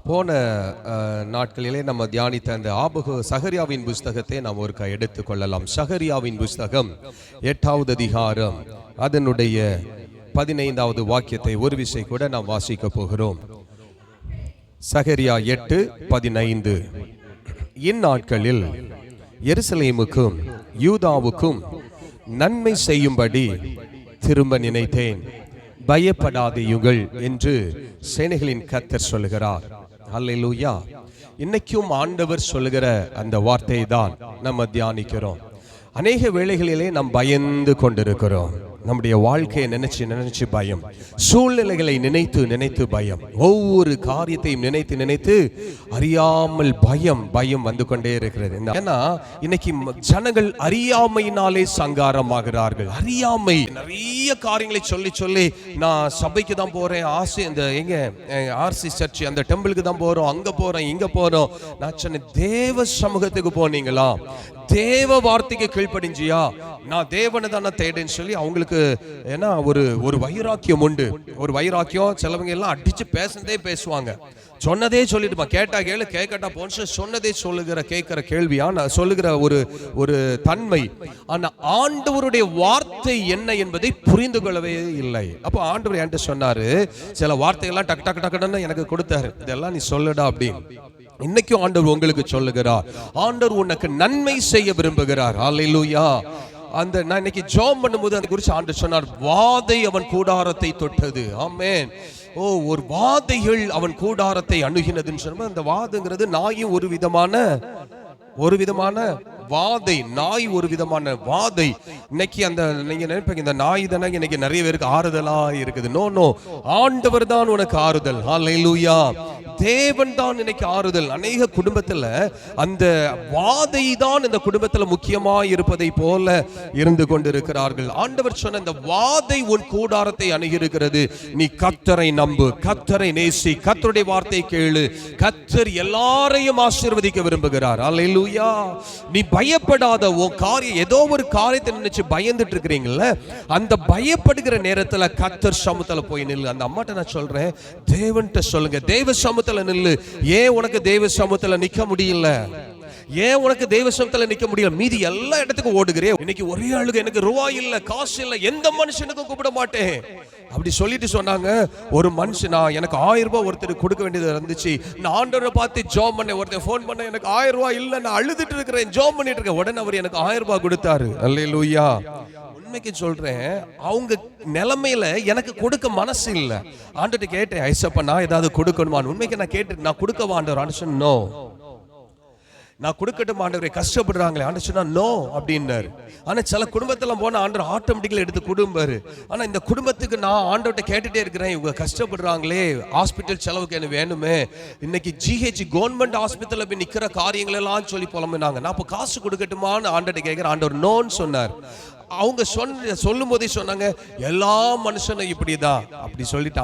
போன நாட்களிலே நம்ம தியானித்த அந்த சகரியாவின் புஸ்தகத்தை நாம் ஒரு எடுத்துக்கொள்ளலாம். சகரியாவின் புஸ்தகம் 8வது அதிகாரம் அதனுடைய 15வது வாக்கியத்தை ஒரு விசை கூட நாம் வாசிக்க போகிறோம். சகரியா 8:15. இந்நாட்களில் எருசலேமுக்கும் யூதாவுக்கும் நன்மை செய்யும்படி திரும்ப நினைத்தேன், பயப்படாதீர்கள் என்று சேனைகளின் கர்த்தர் சொல்லுகிறார். அல்லேலூயா. இன்னைக்கும் ஆண்டவர் சொல்லுகிற அந்த வார்த்தையை தான் நம்ம தியானிக்கிறோம். அநேக வேளைகளிலே நாம் பயந்து கொண்டிருக்கிறோம். நம்முடைய வாழ்க்கையை நினைச்சு பயம், சூழ்நிலைகளை நினைத்து பயம், ஒவ்வொரு காரியத்தையும் நினைத்து அறியாமல் பயம் வந்து கொண்டே இருக்கிறது. ஏன்னா இன்னைக்கு ஜனங்கள் அறியாமையினாலே சங்காரமாகிறார்கள். அறியாமை, நிறைய காரியங்களை சொல்லி நான் சபைக்கு தான் போறேன், ஆசை இந்த எங்க ஆர்சி சர்ச் அந்த டெம்பிளுக்கு தான் போறோம், அங்க போறோம் இங்க போறோம். நான் சொன்னேன், தேவ சமூகத்துக்கு போனீங்களா? தேவ வார்த்தைக்கு கீழ்ப்படிஞ்சியா? நான் தேவனை தானே தேடுன்னு சொல்லி அவங்களுக்கு ஏன்னா ஒரு வைராக்கியம் உண்டு. ஒரு வைராக்கியம். சிலவங்க எல்லாம் அடிச்சு பேசுவாங்க, சொன்னதே சொல்லிட்டுமா, கேட்டா கேளு கேட்கட்டா போன்னு சொன்னதே கேட்கிற கேள்வியா நான் சொல்லுகிற ஒரு தன்மை. ஆனா ஆண்டவருடைய வார்த்தை என்ன என்பதை புரிந்து கொள்ளவே இல்லை. அப்போ ஆண்டவர் என்கிட்ட சொன்னாரு, சில வார்த்தைகள்லாம் டக்கு எனக்கு கொடுத்தாரு, இதெல்லாம் நீ சொல்லுடா அப்படின்னு. இன்னைக்கும் ஆண்டவர் உங்களுக்கு சொல்லுகிறார், ஆண்டவர் உனக்கு நன்மை செய்ய விரும்புகிறார். அல்லேலூயா. நான் இன்னைக்கு ஜெபம் பண்ணும்போது அதை குறித்து ஆண்டவர் சொன்னார், வாதை அவன் கூடாரத்தை தொட்டது. ஆமென். ஒரு வாதைகள் அவன் கூடாரத்தை அணுகினதுன்னு சொன்னா, அந்த வாதைங்கிறது நாயும் ஒரு விதமான வாதை. நாய் ஒரு விதமான வாதை. இன்னைக்கு நீங்க நினைப்பீங்க, இந்த நாய் தானே இன்னைக்கு நிறைய பேருக்கு ஆறுதலா இருக்குது. நோ, ஆண்டவர் தான் உனக்கு ஆறுதல். ஹல்லேலூயா. தேவன் தான் இன்னைக்கு ஆறுதல். அநேக குடும்பத்துல அந்த வாதை தான் இந்த குடும்பத்துல முக்கியமா இருப்பதை போல இருந்து கொண்டிருக்கிறார்கள். ஆண்டவர் சொன்ன, இந்த வாதை உன் கூடாரத்தை அணுகியிருக்கிறது, நீ கர்த்தரை நம்பு, கர்த்தரை நேசி, கர்த்தருடைய வார்த்தை கேளு. கர்த்தர் எல்லாரையும் ஆசீர்வதிக்க விரும்புகிறார். அல்லேலூயா. நீ பயப்படாத. உன் காரியம், ஏதோ ஒரு காரியத்தை நினைச்சு பயந்துட்டு இருக்கிறீங்கல்ல, அந்த பயப்படுகிற நேரத்துல கர்த்தர் சமூகத்துல போய் நில்லு. அந்த அம்மாட்ட நான் சொல்றேன், தேவன்கிட்ட சொல்லுங்க, தேவ சமூகத்துல நில்லு. ஏன் உனக்கு தேவ சமூகத்துல நிக்க முடியல? ஏன் உனக்கு தேவ சமூகத்துல நிக்க முடியல? மீதி எல்லா இடத்துக்கும் ஓடுகிறேன். இன்னைக்கு ஒரே ஆளுங்க, எனக்கு ரூபாய் இல்ல, காசு இல்ல, எந்த மனுஷனுக்கும் கூப்பிட மாட்டேன் அப்படி சொல்லிட்டு சொன்னாங்க. ஒரு மனுஷனா எனக்கு 1000 ரூபாய் ஒருத்தர் கொடுக்க வேண்டியது இருந்துச்சு. நான் ஆண்டவரை பார்த்து ஜெபம் பண்ணேன். ஒருத்தர் ஃபோன் பண்ண, எனக்கு 1000 ரூபாய் இல்ல, நான் அழுதுட்டு இருக்கிறேன், ஜெபம் பண்ணிட்டு இருக்கேன். உடனே அவர் எனக்கு 1000 ரூபாய் கொடுத்தாரு. அல்லேலூயா. உண்மைக்கு சொல்றேன், அவங்க நிலைமையில எனக்கு கொடுக்க மனசு இல்ல. ஆண்டவர்ட்ட கேட்டேன், ஐசப்பா நான் ஏதாவது கொடுக்கணுமான்னு. உண்மைக்கு நான் கேட்டேன், நான் கொடுக்க ஆண்டவர். ஆண்டவர் நோ, நான் கொடுக்கட்டும் ஆண்டவரை, கஷ்டப்படுறாங்களே. ஆண்டவர் சொன்னா நோ அப்படின்னாரு. ஆனா சில குடும்பத்துல போன ஆண்டவர் ஆட்டோமேட்டிக்கலா எடுத்து கொடுப்பாரு. ஆனா இந்த குடும்பத்துக்கு நான் ஆண்டவர்ட்ட கேட்டுட்டே இருக்கிறேன், இவங்க கஷ்டப்படுறாங்களே, ஹாஸ்பிட்டல் செலவுக்கு எனக்கு வேணுமே. இன்னைக்கு ஜிஹெச் கவர்மெண்ட் ஹாஸ்பிட்டல்ல போய் நிக்கிற காரியங்கள் எல்லாம் சொல்லி புலம்பினாங்க. நான் இப்போ காசு கொடுக்கட்டுமான்னு ஆண்டவர்ட்ட கேட்கிறேன். ஆண்டவர் நோன்னு சொன்னார். அவங்க சொல்லும் போதே சொன்னாங்க, எல்லா மனுஷனும் இப்படிதான் அப்படி சொல்லிட்டு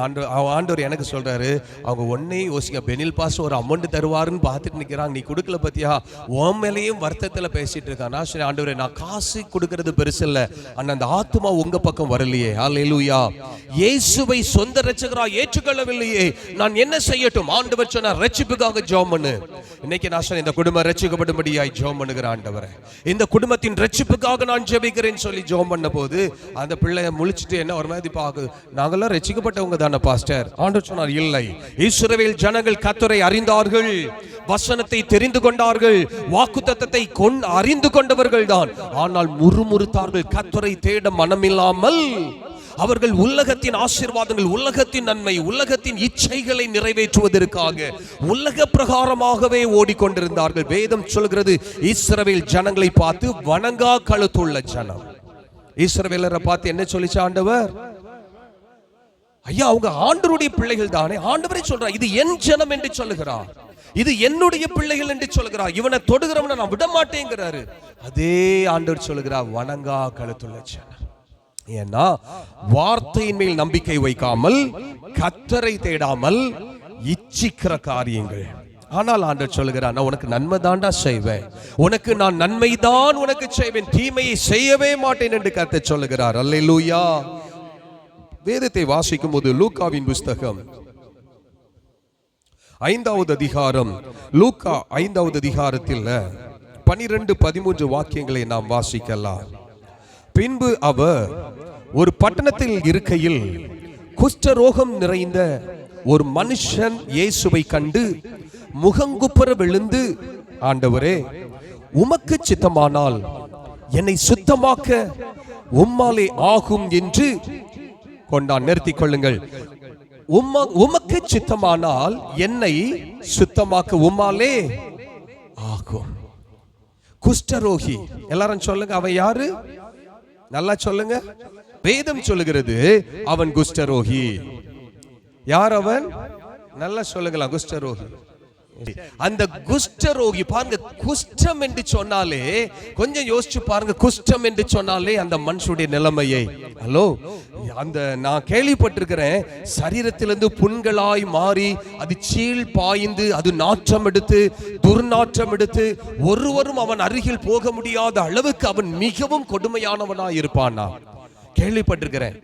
ஆண்டவர் எனக்கு சொல்றாரு, அவங்க ஒன்னே யோசிக்க, பெனில் பாஸ் ஒரு அமௌண்ட் தருவாருன்னு பார்த்துட்டு நிக்கிறாங்க, நீ கொடுக்கல பத்தியா, உன் மேலேயும் வருத்தத்துல பேசிட்டு இருக்கான். நான் சொன்னேன், ஆண்டவரே நான் காசு கொடுக்கறது பெருசு இல்ல, ஆனா அந்த ஆத்துமா உங்க பக்கம் வரலையே. அல்லேலூயா. இயேசுவை சொந்த இரட்சகரா ஏற்றுக்கொள்ளவில்லையே, நான் என்ன செய்யட்டும்? ஆண்டவர் சொன்னார், ரட்சிப்புக்காக ஜெபம் பண்ணு. இன்னைக்கு நான் சொன்னேன், இந்த குடும்பம் ரட்சிக்கப்படும்படியாய் ஜெபம் பண்ணுகிற ஆண்டவரே, இந்த குடும்பத்தின் ரட்சிப்புக்காக நான் ஜெபிக்கிறேன் சொல்லி ஜெபம் பண்ண போது அந்த பிள்ளைய முழிச்சிட்டு என்ன ஒரு மாதிரி பாக்குது, நாங்கெல்லாம் ரட்சிக்கப்பட்டவங்க தானே பாஸ்டர். ஆண்டவர் சொன்னார், இல்லை, இஸ்ரவேல் ஜனங்கள் கர்த்தரை அறிந்தார்கள், வசனத்தை தெரிந்து கொண்டார்கள், வாக்குத்தத்தத்தை அறிந்து கொண்டவர்கள் தான். ஆனால் முறுமுறுத்தார்கள், கர்த்தரை தேட மனமில்லாமல். அவர்கள் உலகத்தின் ஆசீர்வாதங்கள், உலகத்தின் நன்மை, உலகத்தின் இச்சைகளை நிறைவேற்றுவதற்காக உலக பிரகாரமாகவே ஓடிக்கொண்டிருந்தார்கள். வேதம் சொல்கிறது, இஸ்ரவேல் ஜனங்களை பார்த்து வணங்கா கழுத்துள்ள ஜனம். இஸ்ரவேலரை பார்த்து என்ன சொல்லிச்சு ஆண்டவர்? ஐயா, அவங்க ஆண்டவருடைய பிள்ளைகள் தானே. ஆண்டவரே சொல்றார், இது என் ஜனம் என்று சொல்லுகிறார், இது என்னுடைய பிள்ளைகள் என்று சொல்லுகிறார், இவனை தொடுகிறவனை நான் விட மாட்டேங்கிறாரு. அதே ஆண்டவர் சொல்லுகிறார், வணங்கா கழுத்துள்ள ஜனம். ஏன்னா வார்த்தையின் மேல் நம்பிக்கை வைக்காமல், கர்த்தரை தேடாமல் இச்சிக்கிற காரியங்கள். ஆனால் ஆண்டவர் சொல்லுகிறார், நான் உனக்கு நன்மை தாண்டா செய்வேன், உனக்கு நான் நன்மை தான் உனக்கு செய்வேன், தீமையை செய்யவே மாட்டேன் என்று கர்த்தர் சொல்லுகிறார். அல்லேலூயா. வேதத்தை வாசிக்கும் போது லூக்காவின் புஸ்தகம் 5வது அதிகாரம், லூக்கா 5வது அதிகாரத்தில் 12-13 வாக்கியங்களை நாம் வாசிக்கலாம். பின்பு அவர் ஒரு பட்டணத்தில் இருக்கையில் குஷ்டரோகம் நிறைந்த ஒரு மனுஷன் இயேசுவை கண்டு முகங்குப்புற விழுந்து, ஆண்டவரே, உமக்கு சித்தமானால் என்னை சுத்தமாக்க உம்மாலே ஆகும் என்று கொண்டான். நிறுத்திக் கொள்ளுங்கள். உமக்கு சித்தமானால் என்னை சுத்தமாக்க உம்மாலே ஆகும். குஷ்டரோகி, எல்லாரும் சொல்லுங்க, அவன் யாரு? நல்லா சொல்லுங்க. வேதம் சொல்லுகிறது அவன் குஷ்டரோகி. யார் அவன்? நல்லா சொல்லுங்களா. குஷ்டரோகி. அந்த குஷ்டரோகி பாருங்க, குஷ்டம் என்று சொன்னாலே கொஞ்சம் யோசிச்சு பாருங்க. குஷ்டம் என்று சொன்னாலே அந்த மனுஷனுடைய நிலைமையை, ஹலோ, அந்த நான் கேள்விப்பட்டிருக்கிறேன், சரீரத்திலிருந்து புண்களாய் மாறி அது சீழ் பாய்ந்து அது நாற்றம் எடுத்து துர்நாற்றம் எடுத்து ஒருவரும் அவன் அருகில் போக முடியாத அளவுக்கு அவன் மிகவும் கொடுமையானவனாய் இருப்பானா கேள்விப்பட்டிருக்கிறேன்.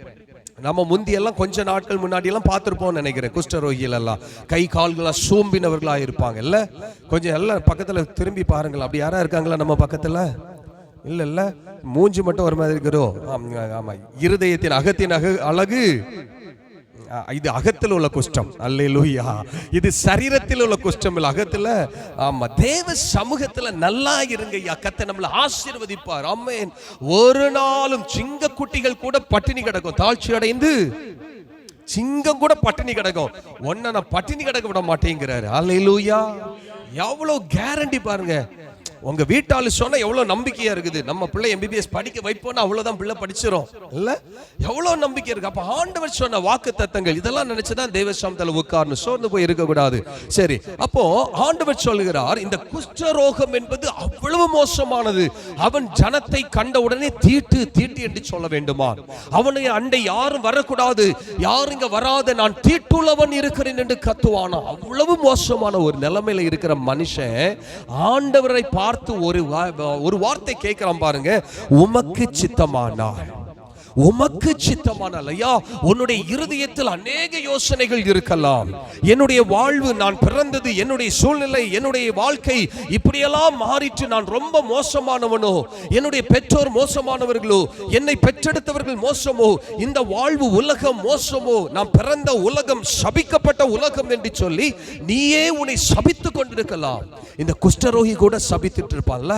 நம்ம முந்தியெல்லாம் கொஞ்ச நாட்கள் முன்னாடி எல்லாம் பார்த்திருப்போம் நினைக்கிறேன். குஷ்டரோகிகள் எல்லாம் கை கால்களா சோம்பினவர்களா இருப்பாங்க இல்ல. கொஞ்சம் எல்லாம் பக்கத்துல திரும்பி பாருங்களா. அப்படி யாரா இருக்காங்களா நம்ம பக்கத்துல? இல்ல, மூஞ்சி மட்டும் ஒரு மாதிரி இருக்கிறோம். ஆமா, இருதயத்தின் அகத்தின் அழகு இது அகத்தில் உள்ள குஷ்டம். அல்லேலூயா. இது சரீரத்தில் உள்ள குஷ்டம் இல்ல, அகத்துல. ஆமா, தேவ சமூகத்துல நல்லா இருங்க. கர்த்தர் நம்மளை ஆசீர்வதிப்பார். ஆமென். ஒரு நாளும் சிங்க குட்டிகள் கூட பட்டினி கிடக்கும், தாழ்ச்சி அடைந்து. சிங்கம் கூட பட்டினி கிடக்கும், ஒன்ன நான் பட்டினி கிடக்க விட மாட்டேங்கிறாரு. அல்லேலூயா. எவ்வளவு கேரண்டி பாருங்க. உங்க வீட்டாளு சொன்னா எவ்வளவு நம்பிக்கையா இருக்குது. நம்ம பிள்ளை MBBS படிக்க வைப்போம்னா அவ்வளவுதான் பிள்ளை படிச்சிரும் இல்ல. எவ்வளவு நம்பிக்கை இருக்கு. அப்ப ஆண்டவர் சொன்ன வாக்கு தத்தங்கள் இதெல்லாம் நினைச்சுதான் தேவ சமூகத்துல உட்கார்ந்து சோர்ந்து போய் இருக்க கூடாது. சரி, அப்போ ஆண்டவர் சொல்லுகிறார், இந்த குஷ்டரோகம் என்பது அவ்வளவு மோசமானது. அவன் ஜனத்தை கண்ட உடனே தீட்டு தீட்டு என்று சொல்ல வேண்டுமா? அவனை அண்டை யாரும் வரக்கூடாது, யாரும் இங்க வராத, நான் தீட்டுள்ளவன் இருக்கிறேன் என்று கத்துவானா. அவ்வளவு மோசமான ஒரு நிலைமையில இருக்கிற மனுஷன் ஆண்டவரை பார்த்து ஒரு வார்த்தை கேட்கிறான் பாருங்க. உமக்கு சித்தமானால், உமக்கு சித்தமானால். ஐயா, உன்னுடைய இருதயத்தில் அநேக யோசனைகள் இருக்கலாம். என்னுடைய வாழ்வு, நான் பிறந்தது, என்னுடைய சூழ்நிலை, என்னுடைய வாழ்க்கை இப்படியெல்லாம் மாறிட்டு நான் ரொம்ப மோசமானவனோ, என்னுடைய பெற்றோர் மோசமானவர்களோ, என்னை பெற்றெடுத்தவர்கள் மோசமோ, இந்த வாழ்வு உலகம் மோசமோ, நான் பிறந்த உலகம் சபிக்கப்பட்ட உலகம் என்று சொல்லி நீயே உன்னை சபித்துக் கொண்டிருக்கலாம். இந்த குஷ்டரோகி கூட சபித்துட்டு இருப்பான்ல,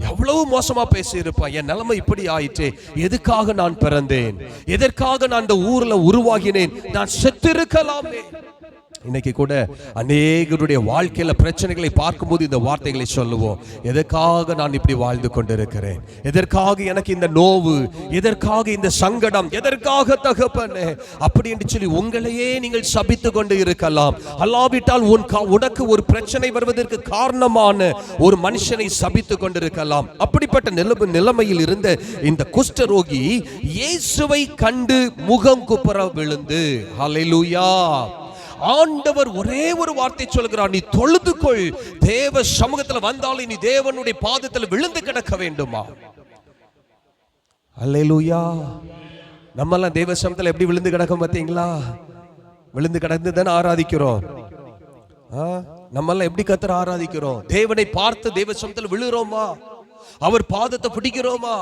எவ்வளவு மோசமா பேசி இருப்பான். என் நிலைமை இப்படி ஆயிற்றே, எதுக்காக நான் பிறந்தேன், எதற்காக நான் இந்த ஊர்ல உருவாகினேன், நான் செத்திருக்கலாமே. இன்னைக்கு கூட அநேகருடைய வாழ்க்கையில பிரச்சனைகளை பார்க்கும்போது இந்த வார்த்தைகளை சொல்லுவோம். எதற்காக நான் இப்படி வாழ்ந்து கொண்டிருக்கிறேன், எதற்காக எனக்கு இந்த நோவு, எதற்காக இந்த சங்கடம், எதற்காக தகப்பனே, அப்படி என்று சொல்லி உங்களையே நீங்கள் சபித்து கொண்டு இருக்கலாம். அல்லாவிட்டால் உனக்கு ஒரு பிரச்சனை வருவதற்கு காரணமான ஒரு மனுஷனை சபித்து கொண்டிருக்கலாம். அப்படிப்பட்ட நிலைமையில் இருந்த இந்த குஷ்டரோகி இயேசுவை கண்டு முகம் குப்புற விழுந்து, ஹல்லேலூயா, ஆண்டவர் ஒரே ஒரு வார்த்தை சொல்கிறார், நீ தொழுதுகொள். தேவ சமூகத்தில் வந்தாலும் நீ தேவனுடைய பாதத்தில் விழுந்து கிடக்க வேண்டுமா? அல்லேலூயா. நம்ம எல்லாம் தேவ சமூகத்தில் எப்படி விழுந்து கிடக்கும் பார்த்தீங்களா? விழுந்து கிடந்து தானே ஆராதிக்கிறோம். நம்ம எல்லாம் எப்படி கர்த்தரை ஆராதிக்கிறோம்? தேவனை பார்த்து தேவ சமூகத்தில் விழுறோமா? அவர் பாதத்தை பிடிக்கிறோமா?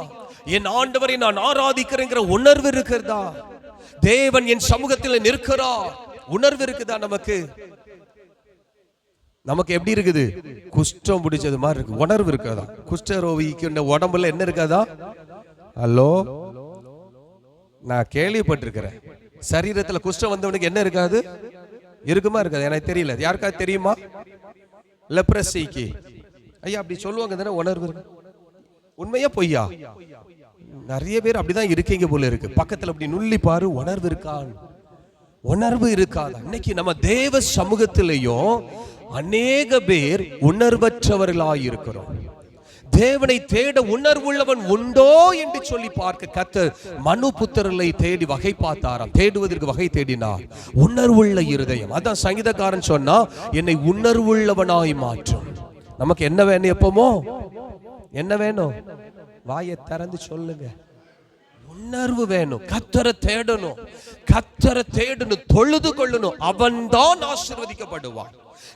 என் ஆண்டவரை நான் ஆராதிக்கிறேங்கிற உணர்வு இருக்கிறதா? தேவன் என் சமூகத்தில் நிற்கிறார் உணர்வு இருக்குதா? நமக்கு எப்படி இருக்குது? குஷ்டம் பிடிச்சது மாதிரி இருக்கு, உணர்வு இருக்காதா? குஷ்டரோகிக்கு உடம்புல என்ன இருக்காதா? ஹலோ, நான் கேள்விப்பட்டிருக்கிறேன், சரீரத்துல குஷ்டம் வந்தவனுக்கு என்ன இருக்காது? இருக்குமா இருக்காது? எனக்கு தெரியல, யாருக்காவது தெரியுமா? லெப்ரசிக்கு ஐயா அப்படி சொல்லுவாங்க தானே, உணர்வு இருக்கு. உண்மையா பொய்யா? நிறைய பேர் அப்படிதான் இருக்கீங்க போல இருக்கு. பக்கத்துல அப்படி நுள்ளி பாரு, உணர்வு இருக்கான், உணர்வு இருக்காது. இன்னைக்கு நம்ம தேவ சமூகத்திலேயும் அநேக பேர் உணர்வற்றவர்களாய் இருக்கிறோம். தேவனை தேட உணர்வுள்ளவன் உண்டோ என்று சொல்லி பார்க்க கர்த்தர் மனு புத்திரரை தேடி வகை பார்த்தாராம். தேடுவதற்கு வகை தேடினார். உணர்வுள்ள இருதயம். அதான் சங்கீதக்காரன் சொன்னா, என்னை உணர்வுள்ளவனாய் மாற்றும். நமக்கு என்ன வேணும்? எப்பமோ என்ன வேணும்? வாயை திறந்து சொல்லுங்க. உணர்வு வேணும். கர்த்தரை தேடணும், கர்த்தரை தேடணும், தொழுது கொள்ளணும். அவன் தான் ஆசீர்வதிக்கப்படுவான்.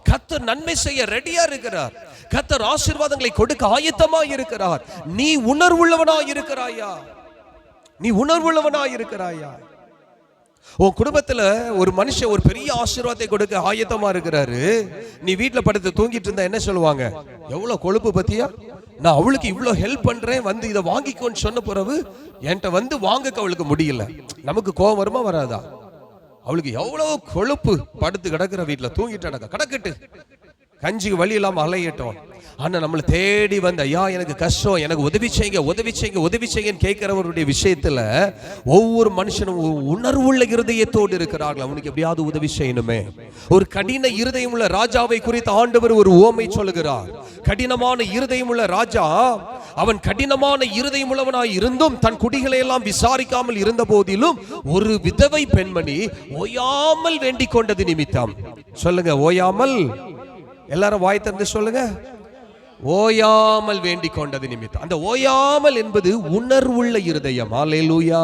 கர்த்தர் நன்மை செய்ய ரெடியா இருக்கிறார். கர்த்தர் ஆசீர்வாதங்களை கொடுக்க ஆயத்தமா இருக்கிறார். நீ உணர்வுள்ளவனா இருக்கிறாயா? நீ உணர்வுள்ளவனா இருக்கிறாயா? உன் குடும்பத்துல ஒரு மனுஷன் ஒரு பெரிய ஆசீர்வாதத்தை கொடுக்க ஆயத்தமா இருக்கிறாரு. நீ வீட்டுல படுத்து தூங்கிட்டு இருந்தா என்ன சொல்லுவாங்க? எவ்வளவு கொழுப்பு பத்தியா, நான் அவளுக்கு இவ்வளவு ஹெல்ப் பண்றேன், வந்து இதை வாங்கிக்கோன்னு சொன்ன பிறகு என்கிட்ட வந்து வாங்க அவளுக்கு முடியல. நமக்கு கோபம் வருமா வராதா? அவளுக்கு எவ்வளவு கொழுப்பு, படுத்து கிடக்குற வீட்டுல தூங்கிட்டு கிடக்கட்டு, கஞ்சிக்கு வழி இல்லாம அலையட்டும். ஆனா நம்மளை தேடி வந்து ஐயா எனக்கு கஷ்டம், எனக்கு உதவி செய்யுங்க, உதவி செய்யுங்க, உதவி செய்யுங்கன்னு கேட்கிறவருடைய விஷயத்துல ஒவ்வொரு மனுஷனும் உணர்வுள்ள இருதயத்தோடு இருக்கிறார்கள். அவனுக்கு எப்படியாவது உதவி செய்யணுமே. ஒரு கடின இருதயம் உள்ள ராஜாவை குறித்து ஆண்டவர் ஒரு உவமை சொல்லுகிறார். கடினமான இருதயம் உள்ள ராஜா, அவன் கடினமான இருதயம் உள்ளவனாய் இருந்தும் தன் குடிகளை எல்லாம் விசாரிக்காமல் இருந்த போதிலும் ஒரு விதவை பெண்மணி ஓயாமல் வேண்டிக் கொண்டது நிமித்தம். சொல்லுங்க, ஓயாமல். எல்லாரும் வாய் திறந்து சொல்லுங்க, ஓயாமல் வேண்டிக் கொண்டது நிமித்தம். அந்த ஓயாமல் என்பது உணர்வுள்ள இருதயம். அல்லேலூயா.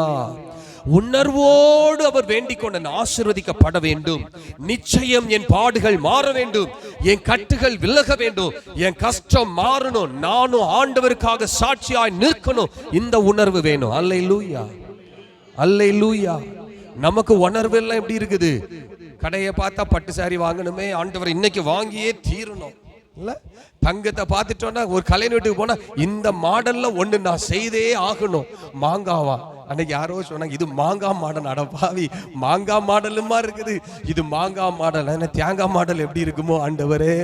உணர்வோடு அவர் வேண்டிக் கொண்ட, ஆசீர்வதிக்கப்பட வேண்டும், நிச்சயம் என் பாடுகள் மாற வேண்டும், என் கட்டுகள் விலக வேண்டும், என் கஷ்டம் மாறணும், நானும் ஆண்டவருக்காக சாட்சியாய் நிற்கணும். இந்த உணர்வு வேணும். அல்லேலூயா, அல்லேலூயா. நமக்கு உணர்வு எல்லாம் எப்படி இருக்குது? கடையை பார்த்தா பட்டு சாரி வாங்கணுமே, ஆண்டவர் இன்னைக்கு வாங்கியே தீரணும். இல்ல, தங்கத்தை பார்த்துட்டோன்னா ஒரு கல்யாண வீட்டுக்கு போனா இந்த மாடல்ல ஒண்ணு நான் செய்தே ஆகணும். மாங்காவா? அன்னைக்கு யாரோ சொன்னாங்க, இது மாங்காய் மாடல். அடப்பாவி, மாங்காய் மாடலுமா இருக்குது? இது மாங்காய் மாடல். தேங்காய் மாடல் எப்படி இருக்குமோ ஆண்டவரே.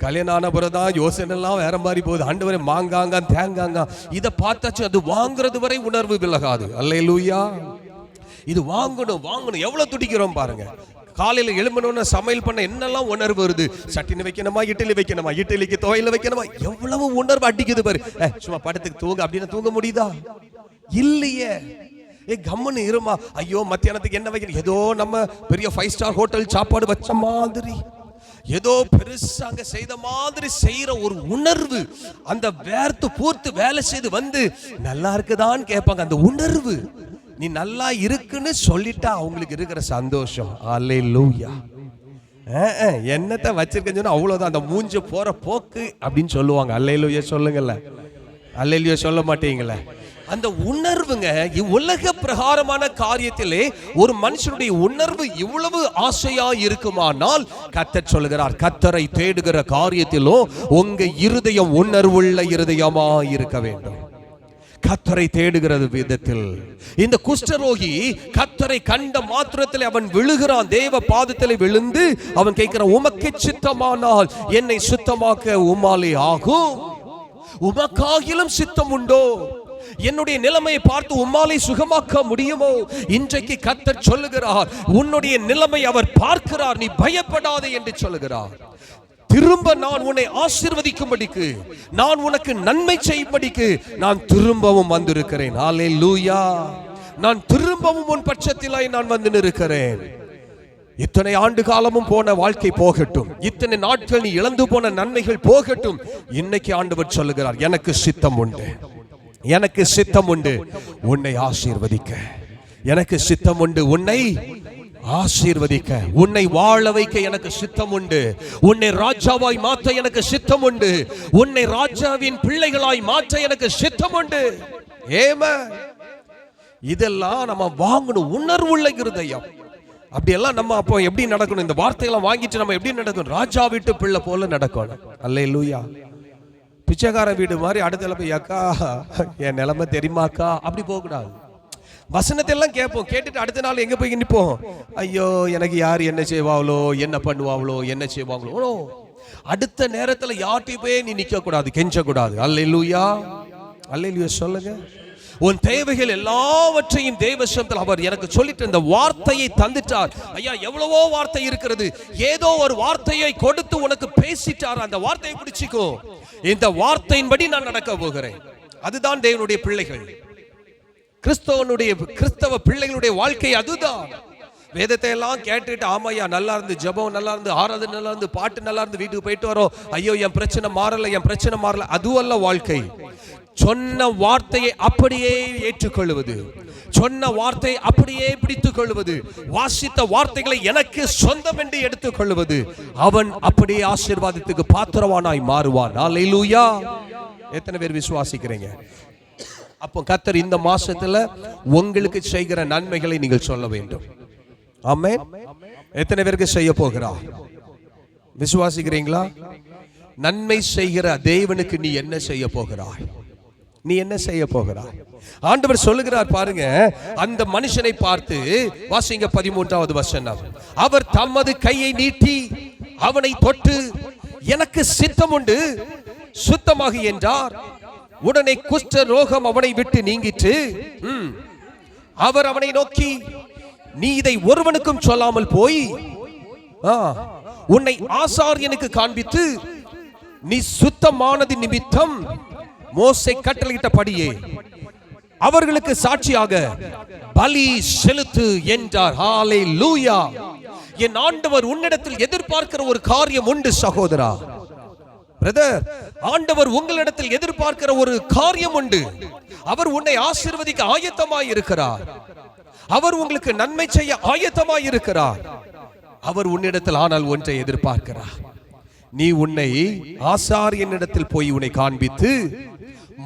கல்யாணம் ஆன பிறகுதான் யோசனை எல்லாம் வேற மாதிரி போகுது. ஆண்டவரே, மாங்காங்க தேங்காங்க இதை பார்த்தாச்சு, அது வாங்குறது வரை உணர்வு விலகாது. அல்லேலூயா. இது வாங்கணும், வாங்கணும். எவ்வளவு துடிக்கிறோம் பாருங்க. காலையில எழும்பணும்னு சமையல் பண்ண என்னெல்லாம் உணர்வு வருது. சட்டினி வைக்கணுமா, இட்லி வைக்கணுமா, இட்லிக்கு துவையல் வைக்கணுமா, எவ்வளவு உணர்வு அடிக்குது பாரு. சும்மா படத்துக்கு தூங்க அப்படின்னு தூங்க முடியுதா? இல்லையே. கம்முன்னு இருமா. ஐயோ மத்தியானத்துக்கு என்ன வைக்கணும், ஏதோ நம்ம பெரிய 5 ஸ்டார் ஹோட்டல் சாப்பாடு வச்ச மாதிரி, ஏதோ பெருசாங்க செய்த மாதிரி செய்யற ஒரு உணர்வு. அந்த வேர்த்து பூர்த்து வேலை செய்து வந்து நல்லா இருக்குதான்னு கேட்பாங்க. அந்த உணர்வு, நீ நல்லா இருக்குன்னு சொல்லிட்டா அவங்களுக்கு இருக்கிற சந்தோஷம். அல்லேலூயா. என்னத்தை வச்சிருக்கேன்னு சொன்னா அவ்வளவுதான். அந்த மூஞ்ச போற போக்கு அப்படின்னு சொல்லுவாங்க. அல்லேலூயா சொல்லுங்கல்ல. அல்லேலூயா சொல்ல மாட்டீங்களே. அந்த உணர்வுங்க, உலக பிரகாரமான காரியத்திலே ஒரு மனுஷனுடைய உணர்வு இவ்வளவு ஆசையா இருக்குமானால், கர்த்தர் சொல்லுகிறார், கர்த்தரை தேடுகிற காரியத்திலோ உங்க இருதயம் உணர்வுள்ள இருதயமா இருக்க வேண்டும். கர்த்தரை தேடுகிறது விதத்தில். இந்த குஷ்டரோகி கர்த்தரை கண்ட மாத்திரத்தில் அவன் விழுகிறான். தேவ பாதத்தில் விழுந்து அவன் கேட்கிறான், உமக்கு சித்தமானால் என்னை சுத்தமாக்க உம்மாலே ஆகும். உமக்காகிலும் சித்தம் உண்டோ? என்னுடைய நிலைமையை பார்த்து உம்மாலை சுகமாக்க முடியுமோ? இன்றைக்கு கர்த்தர் சொல்லுகிறார், உன்னுடைய நிலைமை அவர் பார்க்கிறார், நீ பயப்படாதே என்று சொல்லுகிறார். திரும்ப நான் உன்னை ஆசீர்வதிக்கும்படிக்கு, நான் உனக்கு நன்மை செய்யும்படிக்கு நான் திரும்பவும் வந்திருக்கிறேன். அல்லேலூயா. நான் திரும்பவும் உன் பட்சத்திலாய் நான் வந்து நிற்கிறேன். இத்தனை ஆண்டு காலமும் போன வாழ்க்கை போகட்டும், இத்தனை நாட்கள் நீ இழந்து போன நன்மைகள் போகட்டும். இன்னைக்கு ஆண்டவர் சொல்லுகிறார், எனக்கு சித்தம் உண்டு, எனக்கு சித்தம் உண்டு உன்னை ஆசீர்வதிக்க, எனக்கு சித்தம் உண்டு உன்னை ஆசீர்வதிக்க, உன்னை வாழ வைக்க எனக்கு சித்தம் உண்டு, உன்னை ராஜாவாய் மாற்ற எனக்கு சித்தம் உண்டு, உன்னை ராஜாவின் பிள்ளைகளாய் மாற்ற எனக்கு சித்தம் உண்டு. ஆமென். இதெல்லாம் நம்ம வாங்கணும். உணர்வுள்ள இருதயம். அப்படியெல்லாம் நம்ம அப்போ எப்படி நடக்கணும்? இந்த வார்த்தையெல்லாம் வாங்கிட்டு நம்ம எப்படி நடக்கணும்? ராஜா வீட்டு பிள்ளை போல நடக்கணும். அல்லேலூயா. பிச்சைக்கார வீடு மாதிரி அடுத்த போய், அக்கா என் நிலைமை தெரியுமாக்கா, அப்படி போகக்கூடாது. வசனத்தை எல்லாம் கேட்போம், கேட்டுட்டு அடுத்த நாள் எங்க போய் நிற்போம், ஐயோ எனக்கு யார் என்ன செய்வாங்களோ, என்ன பண்ணுவாங்களோ, என்ன செய்வாங்களோ. அடுத்த நேரத்தில் யார்கிட்ட போய் நீ நிக்க கூடாது, கெஞ்ச கூடாது. அல்லேலூயா, அல்லேலூயா சொல்லுங்க. உன் தேவைகள் எல்லாவற்றையும் தேவ சமூகத்தில் அவர் எனக்கு சொல்லிட்டு இந்த வார்த்தையை தந்துட்டார். ஐயா, எவ்வளவோ வார்த்தை இருக்கிறது, ஏதோ ஒரு வார்த்தையை கொடுத்து உனக்கு பேசிட்டார். அந்த வார்த்தையை பிடிச்சிக்கோ. இந்த வார்த்தையின்படி நான் நடக்க போகிறேன். அதுதான் தேவனுடைய பிள்ளைகள், கிறிஸ்தவ பிள்ளைகளுடைய வாழ்க்கை அதுதான். வேதத்தை எல்லாம் கேட்டுட்டு, ஆமாய்யா நல்லா இருந்து, ஜெபம் நல்லா இருந்து, ஆராதனை நல்லா இருந்து, பாட்டு நல்லா இருந்து, வீட்டுக்கு போயிட்டு வரோம், ஐயோ என் பிரச்சனை மாறல, என் பிரச்சனை மாறல, அதுவல்ல வாழ்க்கை. சொன்ன வார்த்தையை அப்படியே ஏற்றுக்கொள்வது, சொன்ன வார்த்தையை அப்படியே பிடித்துக் கொள்வது, வாசித்த வார்த்தைகளை எனக்கு சொந்தம் என்று எடுத்துக் கொள்வது, அவன் அப்படியே ஆசீர்வாதத்துக்கு பாத்திரவானாய் மாறுவான். அல்லேலூயா. எத்தனை பேர் விசுவாசிக்கிறீங்க? அப்போ கர்த்தர் இந்த மாசத்துல உங்களுக்கு செய்கிற நன்மைகளை நீங்கள் சொல்ல வேண்டும். ஆமென். எத்தனை பேருக்கு செய்ய போகிறார்? விசுவாசிக்கிறீங்களா? நன்மை செய்கிற தேவனுக்கு நீ என்ன செய்ய போகிறாய்? நீ என்ன செய்ய போகிறாய்? ஆண்டவர் சொல்லுகிறார் பாருங்க, அந்த மனுஷனை பார்த்து வாசிங்க 13வது வசனம். அவர் தமது கையை நீட்டி அவனை தொட்டு, எனக்கு சித்தம் உண்டு, சுத்தமாகி என்றார். உடனே குஷ்ட ரோகம் அவனை விட்டு நீங்கிற்று. அவர் அவனை நோக்கி, நீ இதை ஒருவனுக்கும் சொல்லாமல் போய் உன்னை ஆசாரியனுக்கு காண்பித்து நீ சுத்தமானது நிமித்தம் மோசே கட்டளையிட்டபடியே அவர்களுக்கு சாட்சியாக பலி செலுத்து என்றார். ஹல்லேலூயா. என் ஆண்டவர் உன்னிடத்தில் எதிர்பார்க்கிற ஒரு காரியம் உண்டு சகோதரா, பிரதர். ஆண்டவர் உங்களிடத்தில் எதிர்பார்க்கிற ஒரு காரியம் உண்டு. அவர் உன்னை ஆசீர்வதிக்க ஆயத்தமாய் இருக்கிறார். அவர் உங்களுக்கு நன்மை செய்ய ஆயத்தமாய் இருக்கிறார். அவர் உன்னிடத்தில் ஆனால் ஒன்றை எதிர்பார்க்கிறார். நீ உன்னை ஆசாரியனிடத்தில் போய் உன்னை காண்பித்து